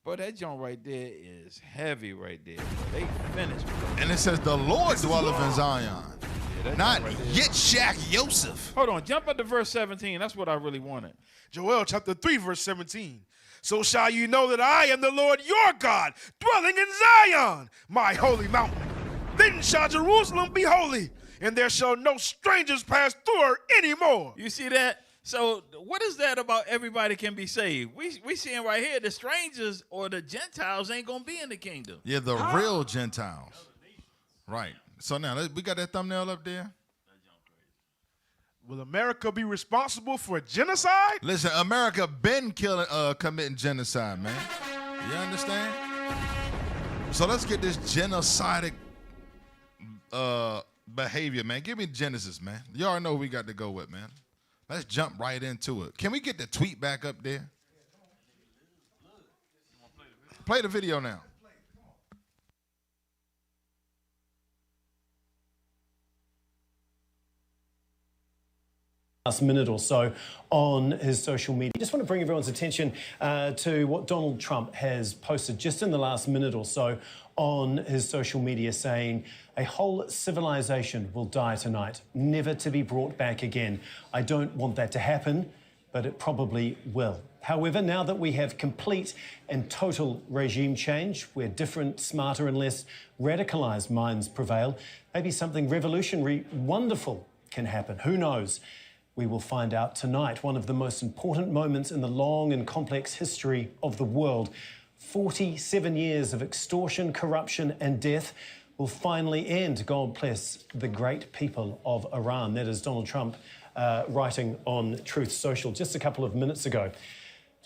But that joint right there is heavy right there. Bro. They finished. Bro. And it says the Lord dwelleth in Zion. Not right Yitzhak Yosef. Hold on, jump up to verse 17. That's what I really wanted. Joel chapter 3, verse 17. So shall you know that I am the Lord your God, dwelling in Zion, my holy mountain. Then shall Jerusalem be holy, and there shall no strangers pass through her anymore. You see that? So what is that about everybody can be saved? We seeing right here the strangers or the Gentiles ain't going to be in the kingdom. Yeah, the real Gentiles. Right. So now, we got that thumbnail up there. Will America be responsible for genocide? Listen, America been committing genocide, man. You understand? So let's get this genocidal behavior, man. Give me Genesis, man. You already know who we got to go with, man. Let's jump right into it. Can we get the tweet back up there? Play the video now. last minute or so on his social media. I just want to bring everyone's attention to what Donald Trump has posted just in the last minute or so on his social media, saying a whole civilization will die tonight, never to be brought back again. I don't want that to happen, but it probably will. However, now that we have complete and total regime change, where different, smarter and less radicalized minds prevail, maybe something revolutionary, wonderful can happen. Who knows? We will find out tonight. One of the most important moments in the long and complex history of the world. 47 years of extortion, corruption and death will finally end. God bless the great people of Iran. That is Donald Trump writing on Truth Social just a couple of minutes ago.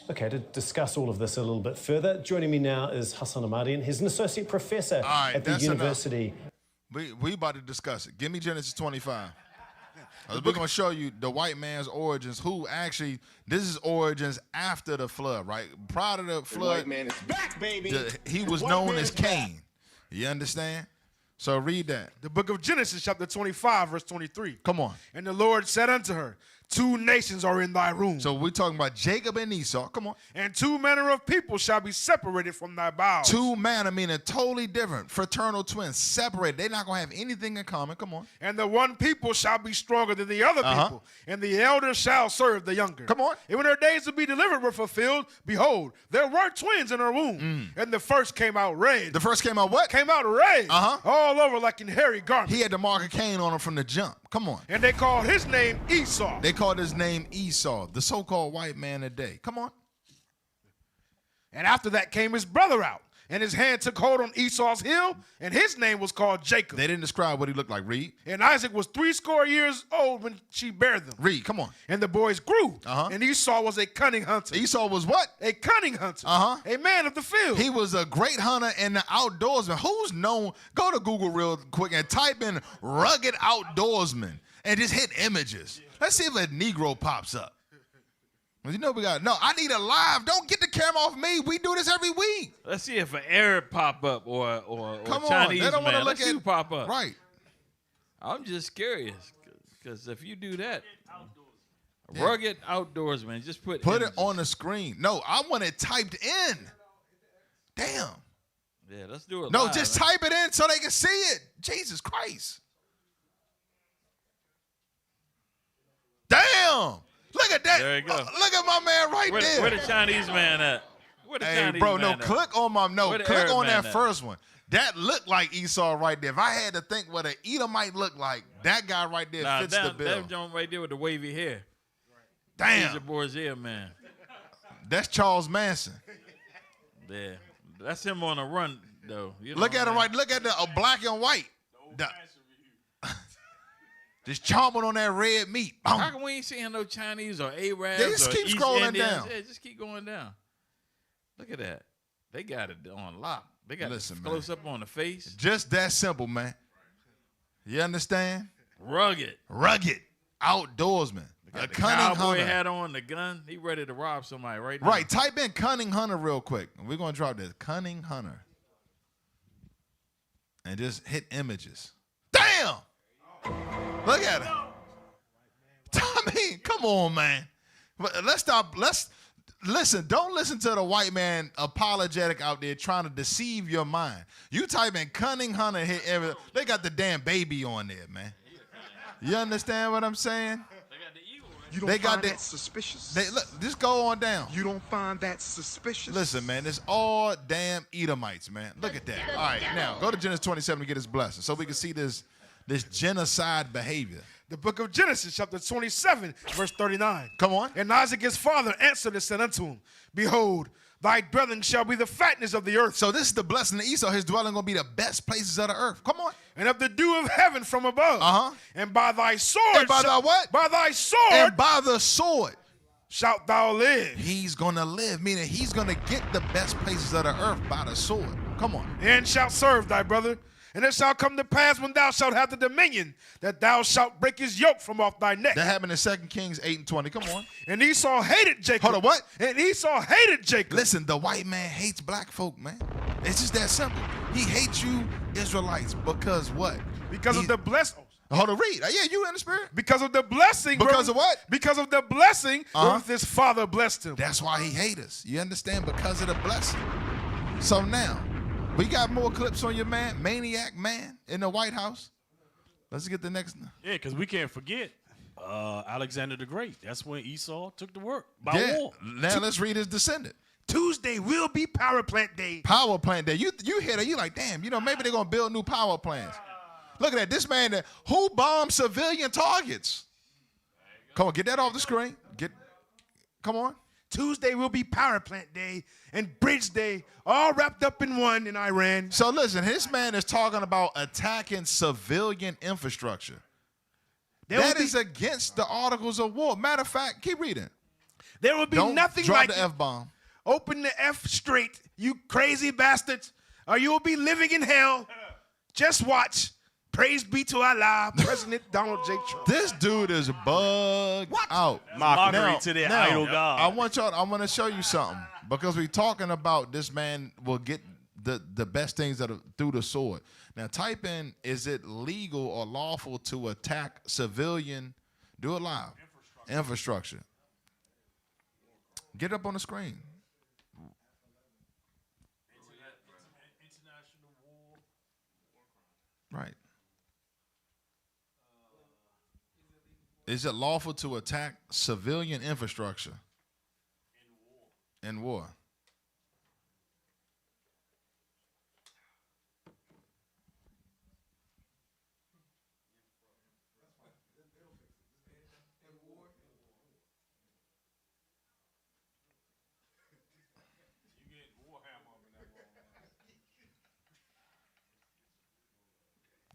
Okay, to discuss all of this a little bit further, joining me now is Hassan Ahmadian. He's an associate professor at the university. We about to discuss it. Give me Genesis 25. We're going to show you the white man's origins, who actually, this is origins after the flood, right? Prior to the flood, The white man is back, baby. he was known as Cain. You understand? So read that. The book of Genesis, chapter 25, verse 23. Come on. And the Lord said unto her, 2 nations are in thy room. So we're talking about Jacob and Esau. Come on. And 2 manner of people shall be separated from thy bowels. 2 manner meaning totally different. Fraternal twins, separated. They're not going to have anything in common. Come on. And the one people shall be stronger than the other people. And the elder shall serve the younger. Come on. And when their days to be delivered were fulfilled, behold, there were twins in her womb. And the first came out red. The first came out what? Came out red. All over like in hairy garment. He had the mark of Cain on him from the jump. Come on. And they called his name Esau. They called his name Esau, the so-called white man today. Come on. And after that came his brother out, and his hand took hold on Esau's heel, and his name was called Jacob. They didn't describe what he looked like. Read. And Isaac was 60 years old when she bare them. Read, come on. And the boys grew. And Esau was a cunning hunter. Esau was what? A cunning hunter. A man of the field. He was a great hunter and the outdoorsman. Who's known? Go to Google real quick and type in rugged outdoorsman and just hit images. Let's see if a Negro pops up. You know we got, no, I need a live. Don't get the camera off me. We do this every week. Let's see if an Arab pop up or Come on. Chinese They don't want to man. look Let's see who pop up. Right. I'm just curious because if you do that, rugged outdoorsman, just put it on the screen. No, I want it typed in. Damn. Yeah, let's do it. No, live, just man. type it in so they can see it. Jesus Christ. Damn. Look at that. There you go. Look at my man right there. Where the Chinese man at? Where the Hey, Chinese bro, man no, at? click on my, no, Where the click Arab on man that at? first one. That looked like Esau right there. If I had to think what an Edomite looked like, that guy right there Nah, fits the bill. that joint right there with the wavy hair. Damn. He's your Borgia man. That's Charles Manson. Yeah, that's him on a run though. You know Look what at I him mean? right. Look at the black and white. Just chomping on that red meat. How come we ain't seeing no Chinese or Arabs? They just or keep East scrolling Indians? down. Yeah, just keep going down. Look at that. They got it on lock. They got Listen, it close up on the face. Just that simple, man. You understand? Rugged. Rugged. Outdoorsman. A The cunning cowboy hunter. hat on, the gun. He ready to rob somebody right now. Right. Type in cunning hunter real quick. We're going to drop this. Cunning hunter. And just hit images. Damn! Look at it. I mean, come on, man. But let's stop. Listen. Don't listen to the white man apologetic out there trying to deceive your mind. You type in cunning hunter, hit every. They got the damn baby on there, man. You understand what I'm saying? You don't find that suspicious? Look, just go on down. You don't find that suspicious? Listen, man, it's all damn Edomites, man. Look at that. All right, now go to Genesis 27 to get his blessing, so we can see this genocide behavior. The book of Genesis, chapter 27, verse 39. Come on. And Isaac his father answered and said unto him, Behold, thy dwelling shall be the fatness of the earth. So this is the blessing of Esau. His dwelling going to be the best places of the earth. Come on. And of the dew of heaven from above. And by thy sword. And by thy what? By thy sword. And by the sword. Shalt thou live. He's going to live, meaning he's going to get the best places of the earth by the sword. Come on. And shalt serve thy brother. And it shall come to pass when thou shalt have the dominion, that thou shalt break his yoke from off thy neck. That happened in 2 Kings 8:20. Come on. And Esau hated Jacob. Hold on, what? And Esau hated Jacob. Listen, the white man hates black folk, man. It's just that simple. He hates you Israelites because what? Because of the blessings. Hold on, read. Yeah, you in the spirit. Because of the blessing. Because of what? Because of the blessing wherewith his father blessed him. That's why he hate us. You understand? Because of the blessing. So now, we got more clips on your man, Maniac Man, in the White House. Let's get the next one. Yeah, because we can't forget Alexander the Great. That's when Esau took the work by war. Now let's read his descendant. Tuesday will be power plant day. Power plant day. You hear that? You like, damn, maybe they're going to build new power plants. Look at that. This man, who bombed civilian targets? Come on, get that off the screen. Come on. Tuesday will be power plant day and bridge day, all wrapped up in one in Iran. So listen, his man is talking about attacking civilian infrastructure. That is against the Articles of War. Matter of fact, keep reading. There will be nothing drop like the F-bomb. Open the F straight, you crazy bastards, or you will be living in hell. Just watch. Praise be to Allah, President Donald J. Trump. This dude is bugged out. Mockery to their idol God. I want to show you something because we're talking about this man will get the best things that are through the sword. Now type in, is it legal or lawful to attack civilian, do it live, infrastructure. Get up on the screen. Right. Is it lawful to attack civilian infrastructure in war?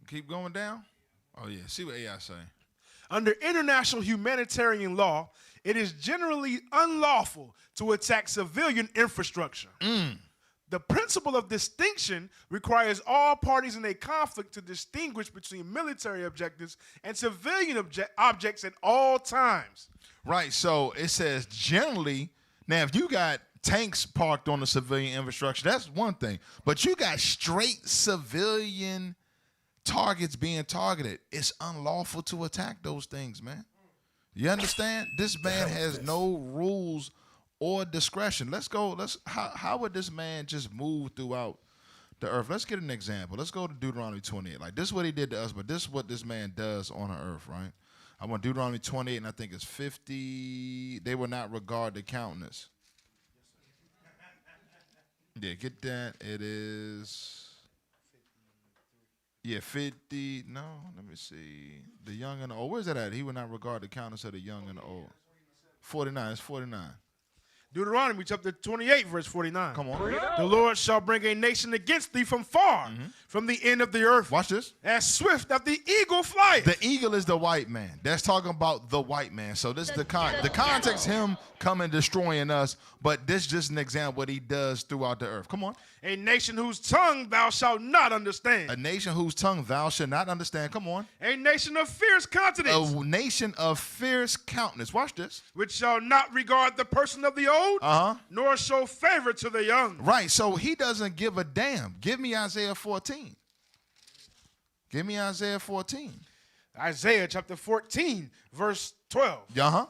Keep going down. Oh yeah, see what AI say. Under international humanitarian law, it is generally unlawful to attack civilian infrastructure. The principle of distinction requires all parties in a conflict to distinguish between military objectives and civilian objects at all times. Right, so it says generally, now if you got tanks parked on the civilian infrastructure, that's one thing. But you got straight civilian targets being targeted. It's unlawful to attack those things, man. You understand? This man has no rules or discretion. Let's go. How would this man just move throughout the earth? Let's get an example. Let's go to Deuteronomy 28. Like, this is what he did to us, but this is what this man does on the earth, right? I want Deuteronomy 28, and I think it's 50. They will not regard the countenance. Yeah, get that. It is... Yeah, 50. No, let me see. The young and the old. Where's that at? He will not regard the countenance of the young and the old. 49. It's 49. Deuteronomy chapter 28, verse 49. Come on. The Lord shall bring a nation against thee from far, from the end of the earth. Watch this. As swift as the eagle flieth. The eagle is the white man. That's talking about the white man. So this is the context, him coming destroying us, but this is just an example of what he does throughout the earth. Come on. A nation whose tongue thou shalt not understand. A nation whose tongue thou shalt not understand. Come on. A nation of fierce countenance. A nation of fierce countenance. Watch this. Which shall not regard the person of the old, nor show favor to the young. Right, so he doesn't give a damn. Give me Isaiah 14. Give me Isaiah 14. Isaiah chapter 14, verse 12. Uh-huh.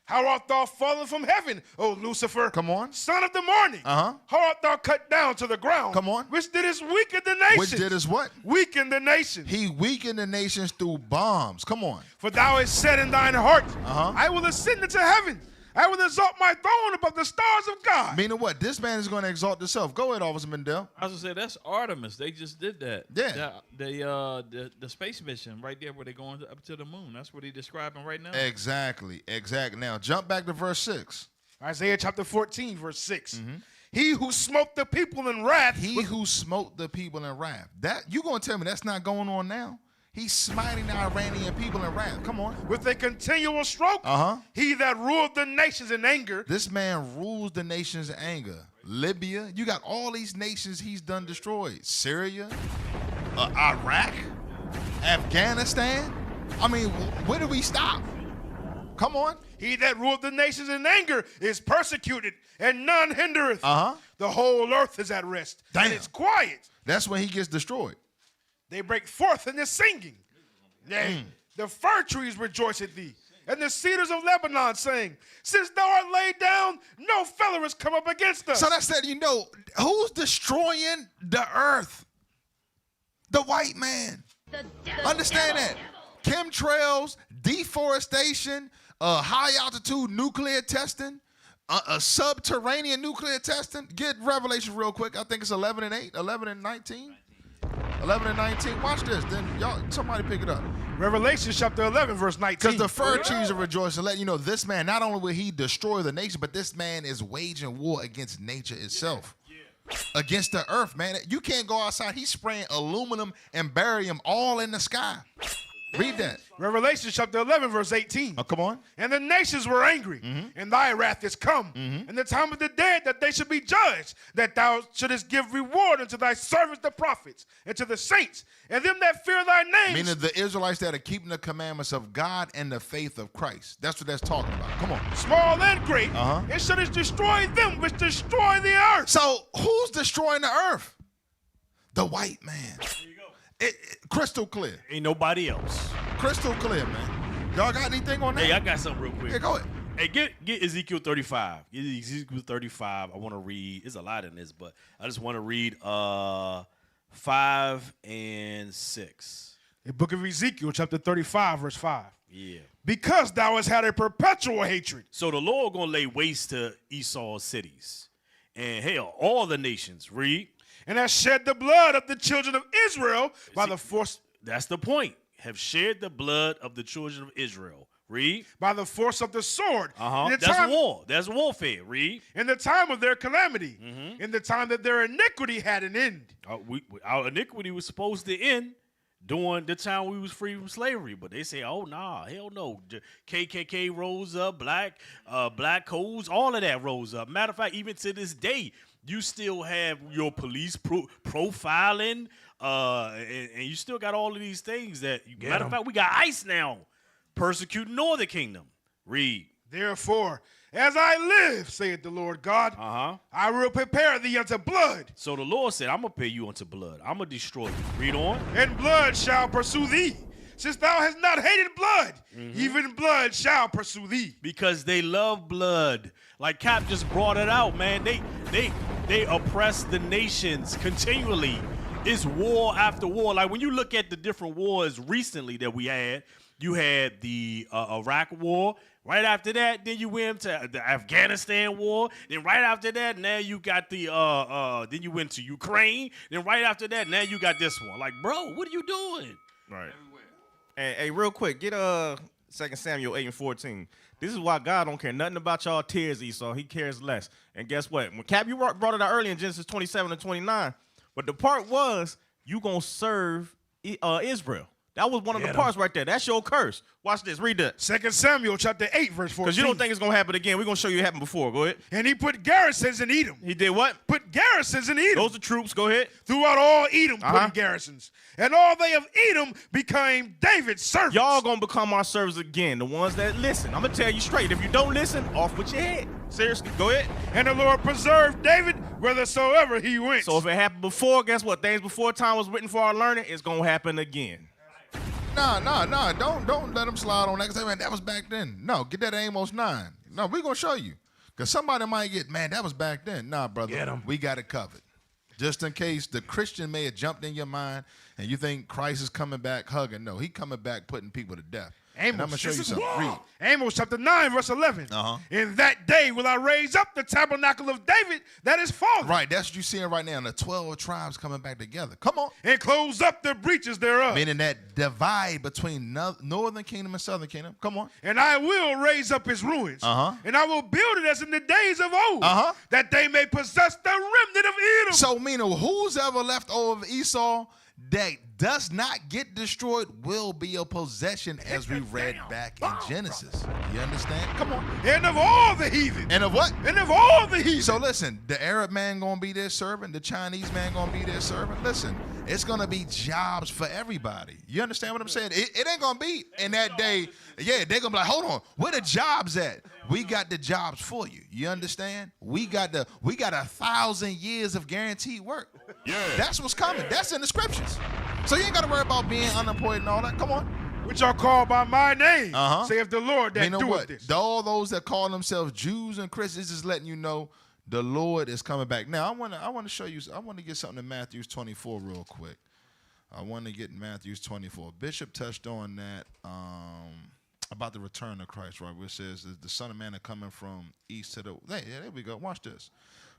How art thou fallen from heaven, O Lucifer? Come on. Son of the morning. Uh-huh. How art thou cut down to the ground? Come on. Which didst weaken the nations. Which did is what? Weaken the nations. He weakened the nations through bombs. Come on. For thou hast said in thine heart, I will ascend into heaven. I will exalt my throne above the stars of God. Meaning what? This man is going to exalt himself. Go ahead, Officer Mendel. I was going to say, that's Artemis. They just did that. Yeah. The space mission right there where they're going up to the moon. That's what he's describing right now. Exactly. Now, jump back to verse 6. Isaiah chapter 14, verse 6. He who smote the people in wrath. He who smote the people in wrath. That you going to tell me that's not going on now? He's smiting the Iranian people in wrath. Come on. With a continual stroke. He that ruled the nations in anger. This man rules the nations in anger. Libya. You got all these nations he's done destroyed. Syria. Iraq. Afghanistan. I mean, where do we stop? Come on. He that ruled the nations in anger is persecuted, and none hindereth. The whole earth is at rest. Damn. And it's quiet. That's when he gets destroyed. They break forth in their singing. Yea, the fir trees rejoice at thee, and the cedars of Lebanon saying, since thou art laid down, no fellow has come up against us. So that said, you know, who's destroying the earth? The white man. Understand that. Chemtrails, deforestation, high altitude nuclear testing, a subterranean nuclear testing. Get Revelation real quick. I think it's 11 and 8, 11 and 19. 11 and 19. Watch this. Then y'all, somebody pick it up. Revelation chapter 11, verse 19. Because the fir trees are rejoicing, letting you know this man, not only will he destroy the nation, but this man is waging war against nature itself. Against the earth, man. You can't go outside. He's spraying aluminum and barium all in the sky. Read that. Revelation chapter 11, verse 18. Oh, come on. And the nations were angry, and thy wrath is come, and the time of the dead that they should be judged, that thou shouldest give reward unto thy servants the prophets, and to the saints, and them that fear thy name. Meaning the Israelites that are keeping the commandments of God and the faith of Christ. That's what that's talking about. Come on. Small and great, and shouldest destroy them which destroy the earth. So who's destroying the earth? The white man. Crystal clear. Ain't nobody else. Crystal clear, man. Y'all got anything on that? Hey, I got something real quick. Yeah, go ahead. Hey, get Ezekiel 35. Get Ezekiel 35. I want to read. There's a lot in this, but I just want to read 5 and 6. The book of Ezekiel, chapter 35, verse 5. Yeah. Because thou hast had a perpetual hatred. So the Lord going to lay waste to Esau's cities. And hell, all the nations. Read. And has shed the blood of the children of Israel by the force. That's the point. Have shed the blood of the children of Israel. Read. By the force of the sword. That's war. That's warfare. Read. In the time of their calamity. In the time that their iniquity had an end. Our iniquity was supposed to end during the time we was free from slavery. But they say, oh, nah, hell no. The KKK rose up, black codes, all of that rose up. Matter of fact, even to this day, you still have your police profiling, and you still got all of these things that, matter of fact, we got ICE now persecuting Northern Kingdom. Read. Therefore, as I live, saith the Lord God, I will prepare thee unto blood. So the Lord said, I'm going to pay you unto blood. I'm going to destroy you. Read on. And blood shall pursue thee. Since thou hast not hated blood, even blood shall pursue thee. Because they love blood. Like Cap just brought it out, man. They oppress the nations continually. It's war after war. Like when you look at the different wars recently that we had, you had the Iraq war. Right after that, then you went to the Afghanistan war. Then right after that, now you got the then you went to Ukraine. Then right after that, now you got this one. Like, bro, what are you doing? Right. Hey, real quick, get 2 Samuel 8 and 14. This is why God don't care nothing about y'all tears, Esau. He cares less. And guess what? When Cap, you brought it out earlier in Genesis 27 and 29. But the part was you gonna serve Israel. That was one of the parts right there. That's your curse. Watch this. Read that. 2 Samuel chapter 8, verse 14. Because you don't think it's going to happen again. We're going to show you it happened before. Go ahead. And he put garrisons in Edom. He did what? Put garrisons in Edom. Those are troops. Go ahead. Throughout all Edom put garrisons. And all they of Edom became David's servants. Y'all going to become our servants again. The ones that listen. I'm going to tell you straight. If you don't listen, off with your head. Seriously. Go ahead. And the Lord preserved David whithersoever he went. So if it happened before, guess what? Things before time was written for our learning, it's going to happen again. Nah. Don't let them slide on that. Cause man, that was back then. No, get that Amos 9. No, we're going to show you. Because somebody might get, man, that was back then. Nah, brother, we got it covered. Just in case the Christian may have jumped in your mind and you think Christ is coming back hugging. No, he coming back putting people to death. Amos, and I'm going to show you something. Read. Amos chapter 9, verse 11. In that day will I raise up the tabernacle of David that is fallen. Right, that's what you're seeing right now. The 12 tribes coming back together. Come on. And close up the breaches thereof. Meaning that divide between northern kingdom and southern kingdom. Come on. And I will raise up his ruins. And I will build it as in the days of old. That they may possess the remnant of Edom. So meaning who's ever left over of Esau that does not get destroyed will be a possession, as we read back in Genesis. You understand? Come on. And of all the heathen. And of what? And of all the heathen. So listen, the Arab man gonna be their servant, the Chinese man gonna be their servant. Listen, it's gonna be jobs for everybody. You understand what I'm saying? It ain't gonna be in that day. Yeah, they're gonna be like, hold on, where the jobs at? We got the jobs for you. You understand? We got 1,000 years of guaranteed work. Yeah. That's what's coming. That's in the scriptures. So you ain't got to worry about being unemployed and all that. Come on. which are called by my name, saith the Lord that Meaning doeth what? this. All those that call themselves Jews and Christians is letting you know the Lord is coming back. Now, I want to show you, I want to get something in Matthew 24 real quick. I want to get Matthew 24. Bishop touched on that about the return of Christ, right? Where it says that the Son of Man is coming from east to the... There we go. Watch this.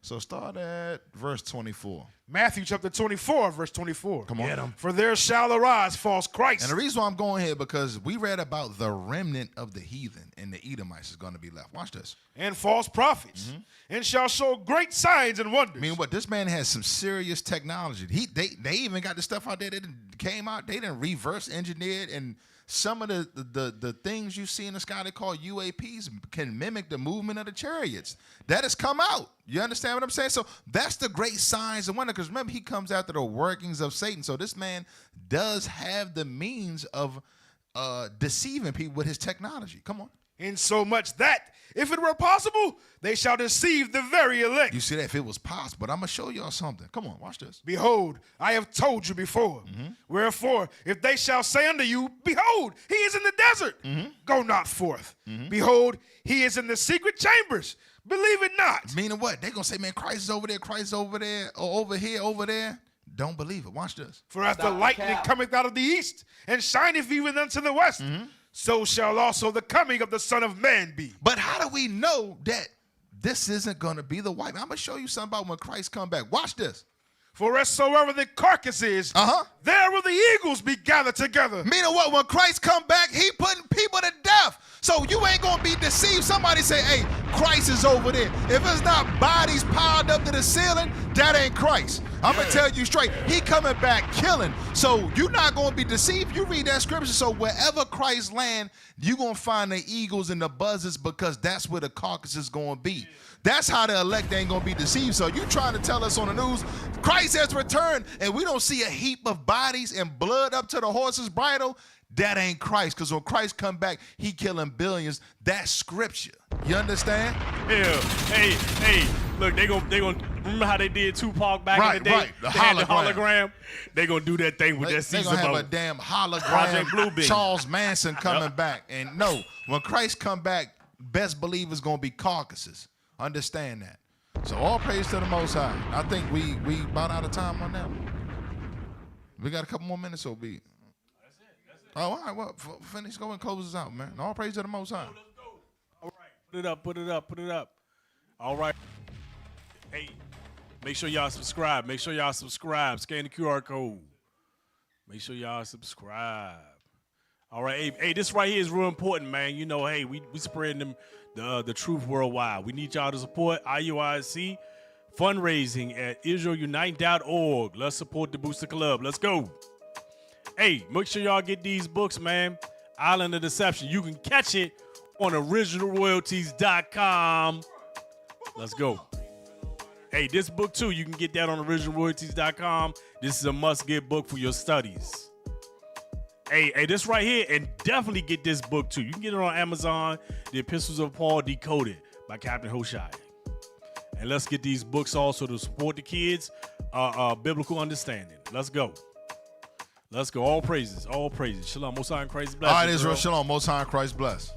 So start at verse 24. Matthew chapter 24, verse 24. Come on. Get 'em. For there shall arise false Christ. And the reason why I'm going here, because we read about the remnant of the heathen and the Edomites is going to be left. Watch this. And false prophets. And shall show great signs and wonders. I mean, what? This man has some serious technology. They even got the stuff out there that came out. They didn't reverse engineer it, and some of the things you see in the sky they call UAPs can mimic the movement of the chariots. That has come out. You understand what I'm saying? So that's the great signs and wonder. Because remember, he comes after the workings of Satan. So this man does have the means of deceiving people with his technology. Come on. In so much that, if it were possible, they shall deceive the very elect. You see that? If it was possible. But I'm going to show y'all something. Come on, watch this. Behold, I have told you before. Wherefore, if they shall say unto you, behold, he is in the desert, go not forth. Behold, he is in the secret chambers. Believe it not. Meaning what? They're going to say, man, Christ is over there, or over here, over there. Don't believe it. Watch this. For as the lightning cometh out of the east, and shineth even unto the west, so shall also the coming of the Son of Man be. But how do we know that this isn't going to be the white man? I'm going to show you something about when Christ come back. Watch this. For wheresoever the carcass is, there will the eagles be gathered together. Meaning what? When Christ come back, he putting people to death. So you ain't going to be deceived. Somebody say, hey, Christ is over there. If it's not bodies piled up to the ceiling, that ain't Christ. I'm going to tell you straight, he coming back killing. So you're not going to be deceived. You read that scripture. So wherever Christ land, you're going to find the eagles and the buzzards, because that's where the carcass is going to be. That's how the elect ain't going to be deceived. So you trying to tell us on the news, Christ has returned, and we don't see a heap of bodies and blood up to the horse's bridle? That ain't Christ, because when Christ come back, he killing billions. That's scripture. You understand? Yeah. Hey, look, they gonna remember how they did Tupac back in the day? Right, They had the hologram. They gonna do that thing with that They're season. going to have a damn hologram. Project Bluebeam. Charles Manson coming back. And no, when Christ come back, best believe it's going to be carcasses. Understand that. So all praise to the Most High. I think we about out of time on that one. We got a couple more minutes, so be it. Oh, all right. Well, finish. Go and close us out, man. All praise to the Most High. All right. Put it up. All right. Hey, make sure y'all subscribe. Scan the QR code. Make sure y'all subscribe. All right. Hey, this right here is real important, man. You know, hey, we spreading the truth worldwide. We need y'all to support IUIC fundraising at IsraelUnite.org. Let's support the Booster Club. Let's go. Hey, make sure y'all get these books, man. Island of Deception. You can catch it on originalroyalties.com. Let's go. Hey, this book, too, you can get that on originalroyalties.com. This is a must-get book for your studies. Hey, this right here, and definitely get this book, too. You can get it on Amazon, The Epistles of Paul Decoded by Captain Hoshai. And let's get these books also to support the kids' biblical understanding. Let's go. All praises. Shalom. Most High in Christ bless. All right, Israel. Shalom. Most High in Christ bless.